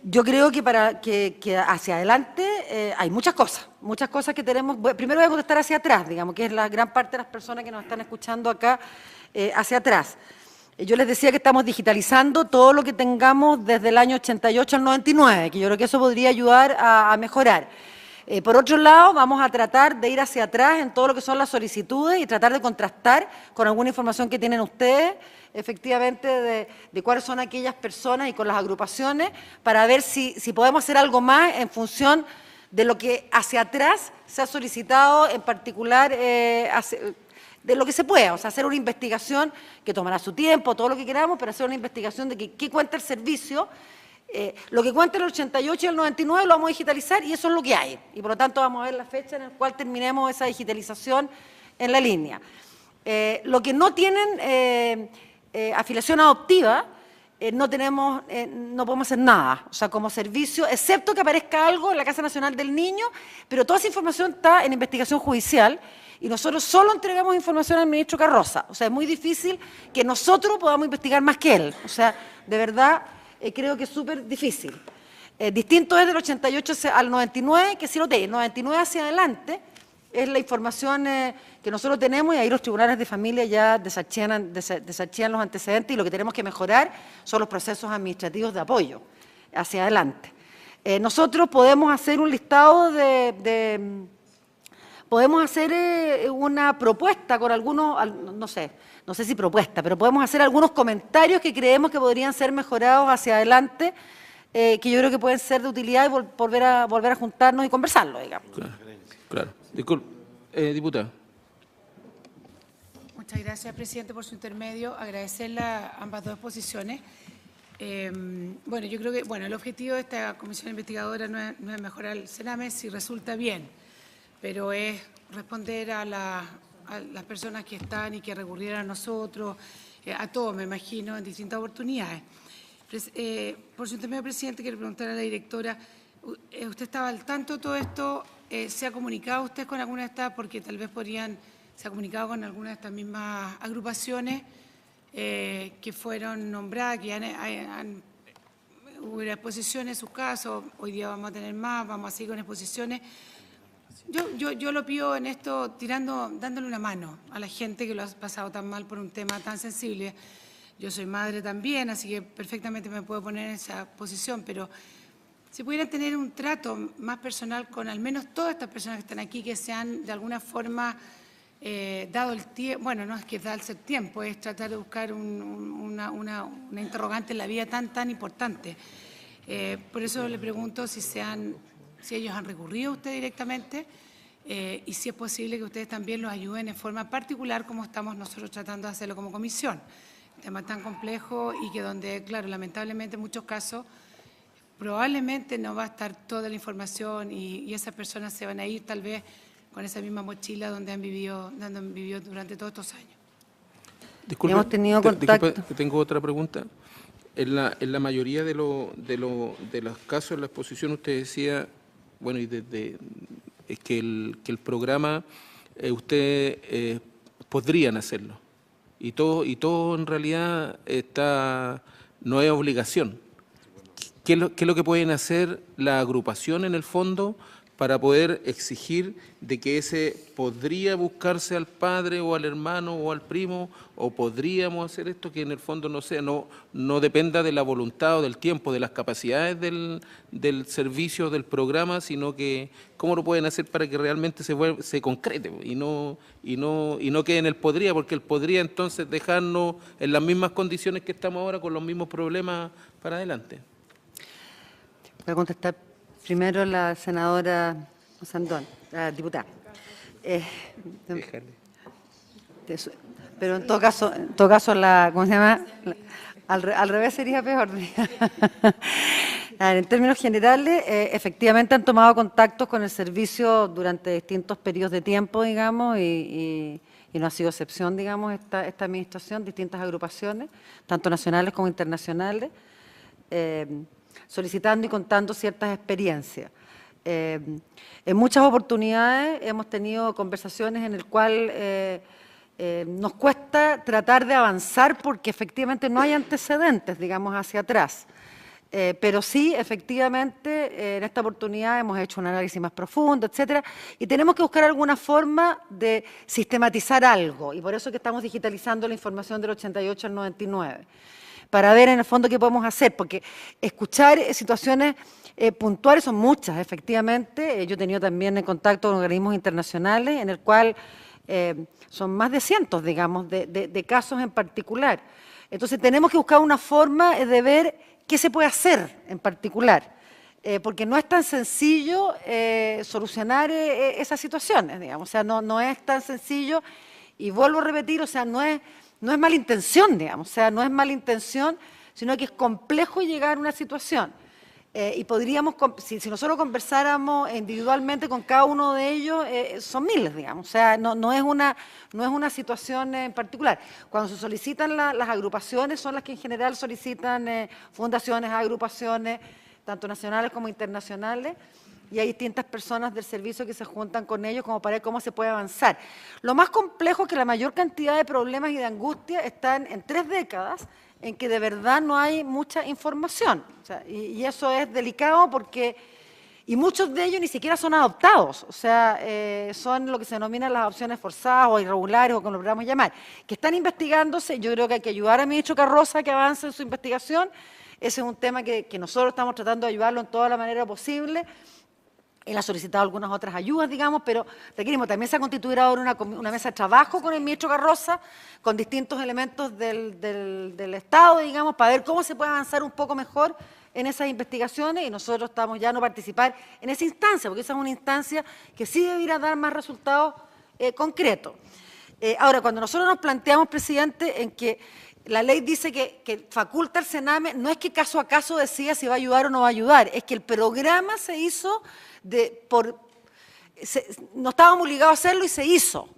J: Yo creo que para que hacia adelante hay muchas cosas que tenemos. Primero voy a contestar hacia atrás, digamos, que es la gran parte de las personas que nos están escuchando acá, hacia atrás. Yo les decía que estamos digitalizando todo lo que tengamos desde el año 88 al 99, que yo creo que eso podría ayudar a mejorar. Por otro lado, vamos a tratar de ir hacia atrás en todo lo que son las solicitudes y tratar de contrastar con alguna información que tienen ustedes, efectivamente, de cuáles son aquellas personas y con las agrupaciones, para ver si podemos hacer algo más en función de lo que hacia atrás se ha solicitado, en particular de lo que se pueda, o sea, hacer una investigación que tomará su tiempo, todo lo que queramos, pero hacer una investigación de qué cuenta el servicio. Lo que cuenta el 88 y el 99 lo vamos a digitalizar y eso es lo que hay. Y por lo tanto vamos a ver la fecha en la cual terminemos esa digitalización en la línea. Lo que no tienen afiliación adoptiva, no podemos hacer nada, o sea, como servicio, excepto que aparezca algo en la Casa Nacional del Niño, pero toda esa información está en investigación judicial y nosotros solo entregamos información al ministro Carroza. O sea, es muy difícil que nosotros podamos investigar más que él. O sea, de verdad, creo que es súper difícil. Distinto es del 88 al 99, que sí lo tengo. 99 hacia adelante es la información que nosotros tenemos y ahí los tribunales de familia ya desarchían los antecedentes y lo que tenemos que mejorar son los procesos administrativos de apoyo hacia adelante. Nosotros podemos hacer un listado podemos hacer una propuesta con algunos, no sé si propuesta, pero podemos hacer algunos comentarios que creemos que podrían ser mejorados hacia adelante, que yo creo que pueden ser de utilidad y volver a juntarnos y conversarlo, digamos.
A: Claro. Disculpe, diputada.
M: Muchas gracias, presidente, por su intermedio. Agradecerle a ambas dos exposiciones. Bueno, yo creo que el objetivo de esta comisión investigadora no es mejorar el Sename si resulta bien, pero es responder a las personas que están y que recurrieron a nosotros, a todos, me imagino, en distintas oportunidades. Por su intermedio, presidente, quiero preguntar a la directora, ¿Usted estaba al tanto de todo esto? ¿Se ha comunicado usted con alguna de estas? Porque tal vez se ha comunicado con alguna de estas mismas agrupaciones que fueron nombradas, que hubo exposiciones en sus casos, hoy día vamos a tener más, vamos a seguir con exposiciones. Yo lo pido en esto, dándole una mano a la gente que lo ha pasado tan mal por un tema tan sensible. Yo soy madre también, así que perfectamente me puedo poner en esa posición, pero si pudieran tener un trato más personal con al menos todas estas personas que están aquí, que se han de alguna forma dado el tiempo, bueno, no es que darse el tiempo, es tratar de buscar una interrogante en la vida tan importante. Por eso le pregunto si ellos han recurrido a usted directamente y si es posible que ustedes también los ayuden en forma particular como estamos nosotros tratando de hacerlo como comisión. Un tema tan complejo y que donde, claro, lamentablemente en muchos casos probablemente no va a estar toda la información y esas personas se van a ir tal vez con esa misma mochila donde han vivido durante todos estos años.
A: Disculpe,
J: hemos tenido contacto.
A: Disculpe, tengo otra pregunta. En la mayoría de los casos en la exposición usted decía, bueno, y es que el programa ustedes podrían hacerlo. Y todo en realidad no es obligación. ¿Qué es lo que pueden hacer la agrupación en el fondo para poder exigir de que ese podría buscarse al padre o al hermano o al primo, o podríamos hacer esto, que en el fondo no dependa de la voluntad o del tiempo, de las capacidades del servicio, del programa, sino que cómo lo pueden hacer para que realmente se concrete y no quede en el podría, porque el podría entonces dejarnos en las mismas condiciones que estamos ahora con los mismos problemas para adelante?
J: Voy a contestar primero la senadora Sandón, la diputada. Pero en todo caso, ¿cómo se llama? Al revés sería peor. En términos generales, efectivamente han tomado contactos con el servicio durante distintos periodos de tiempo, digamos, y no ha sido excepción, digamos, esta administración, distintas agrupaciones, tanto nacionales como internacionales, solicitando y contando ciertas experiencias. En muchas oportunidades hemos tenido conversaciones en el cual nos cuesta tratar de avanzar porque efectivamente no hay antecedentes, digamos, hacia atrás. Pero sí, efectivamente, en esta oportunidad hemos hecho un análisis más profundo, etcétera, y tenemos que buscar alguna forma de sistematizar algo, y por eso que estamos digitalizando la información del 88 al 99. Para ver en el fondo qué podemos hacer, porque escuchar situaciones puntuales son muchas, efectivamente. Yo he tenido también contacto con organismos internacionales en el cual son más de cientos, digamos, de casos en particular. Entonces tenemos que buscar una forma de ver qué se puede hacer en particular, porque no es tan sencillo solucionar esas situaciones, digamos. O sea, no es tan sencillo, y vuelvo a repetir, o sea, no es mala intención, digamos, o sea, no es mala intención, sino que es complejo llegar a una situación. Y podríamos, si nosotros conversáramos individualmente con cada uno de ellos, son miles, digamos, o sea, no es una situación en particular. Cuando se solicitan las agrupaciones, son las que en general solicitan fundaciones, agrupaciones, tanto nacionales como internacionales, y hay distintas personas del servicio que se juntan con ellos como para ver cómo se puede avanzar. Lo más complejo es que la mayor cantidad de problemas y de angustia están en 3 décadas en que de verdad no hay mucha información. O sea, y eso es delicado porque, y muchos de ellos ni siquiera son adoptados, o sea, son lo que se denominan las adopciones forzadas o irregulares o como lo podamos llamar, que están investigándose. Yo creo que hay que ayudar a ministro Carroza a que avance en su investigación. Ese es un tema que nosotros estamos tratando de ayudarlo en toda la manera posible. Él ha solicitado algunas otras ayudas, digamos, pero requerimos, también se ha constituido ahora una mesa de trabajo con el ministro Carroza, con distintos elementos del Estado, digamos, para ver cómo se puede avanzar un poco mejor en esas investigaciones, y nosotros estamos ya no participar en esa instancia, porque esa es una instancia que sí debería dar más resultados concretos. Ahora, cuando nosotros nos planteamos, presidente, en que la ley dice que faculta al Sename, no es que caso a caso decida si va a ayudar o no va a ayudar, es que el programa se hizo no estábamos obligados a hacerlo y se hizo.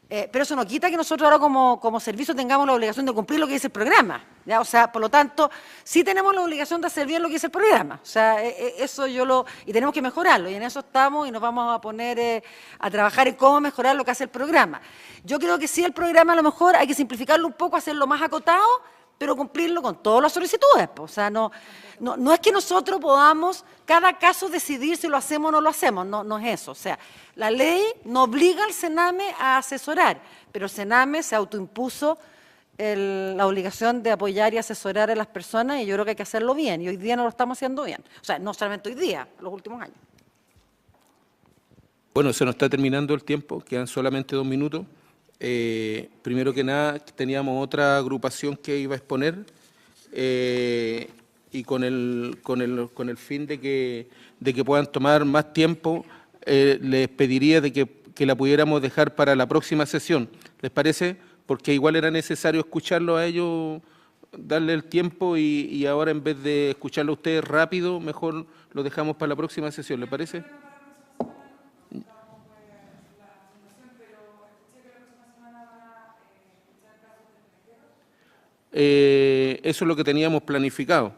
J: Pero eso no quita que nosotros ahora como servicio tengamos la obligación de cumplir lo que dice el programa. ¿ya? O sea, por lo tanto, sí tenemos la obligación de hacer bien lo que dice el programa. O sea, eso y tenemos que mejorarlo, y en eso estamos y nos vamos a poner a trabajar en cómo mejorar lo que hace el programa. Yo creo que sí, el programa a lo mejor hay que simplificarlo un poco, hacerlo más acotado, pero cumplirlo con todas las solicitudes. O sea, no es que nosotros podamos cada caso decidir si lo hacemos o no lo hacemos, no es eso. O sea, la ley no obliga al Sename a asesorar, pero el Sename se autoimpuso la obligación de apoyar y asesorar a las personas, y yo creo que hay que hacerlo bien, y hoy día no lo estamos haciendo bien. O sea, no solamente hoy día, los últimos años.
A: Bueno, se nos está terminando el tiempo, quedan solamente 2 minutos. Primero que nada, teníamos otra agrupación que iba a exponer, y con el fin de que puedan tomar más tiempo, les pediría de que la pudiéramos dejar para la próxima sesión. ¿Les parece? Porque igual era necesario escucharlo a ellos, darle el tiempo, y ahora en vez de escucharlo a ustedes rápido, mejor lo dejamos para la próxima sesión. ¿Les parece? Eso es lo que teníamos planificado,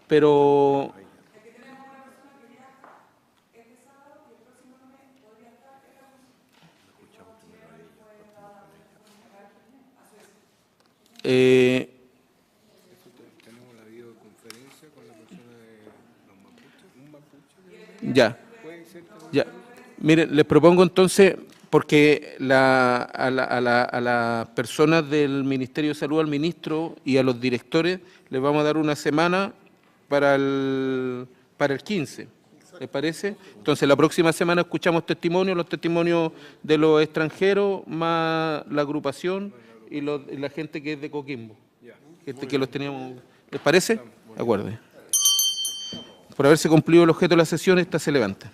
A: pero
B: Tenemos la videoconferencia con la persona de los mapuches, un mapuche.
A: ya. Ya. Miren, les propongo entonces, porque a las personas del Ministerio de Salud, al ministro y a los directores, les vamos a dar una semana para el 15. ¿Les parece? Entonces, la próxima semana escuchamos los testimonios de los extranjeros, más la agrupación y la gente que es de Coquimbo, que los teníamos. ¿Les parece? De acuerdo. Por haberse cumplido el objeto de la sesión, esta se levanta.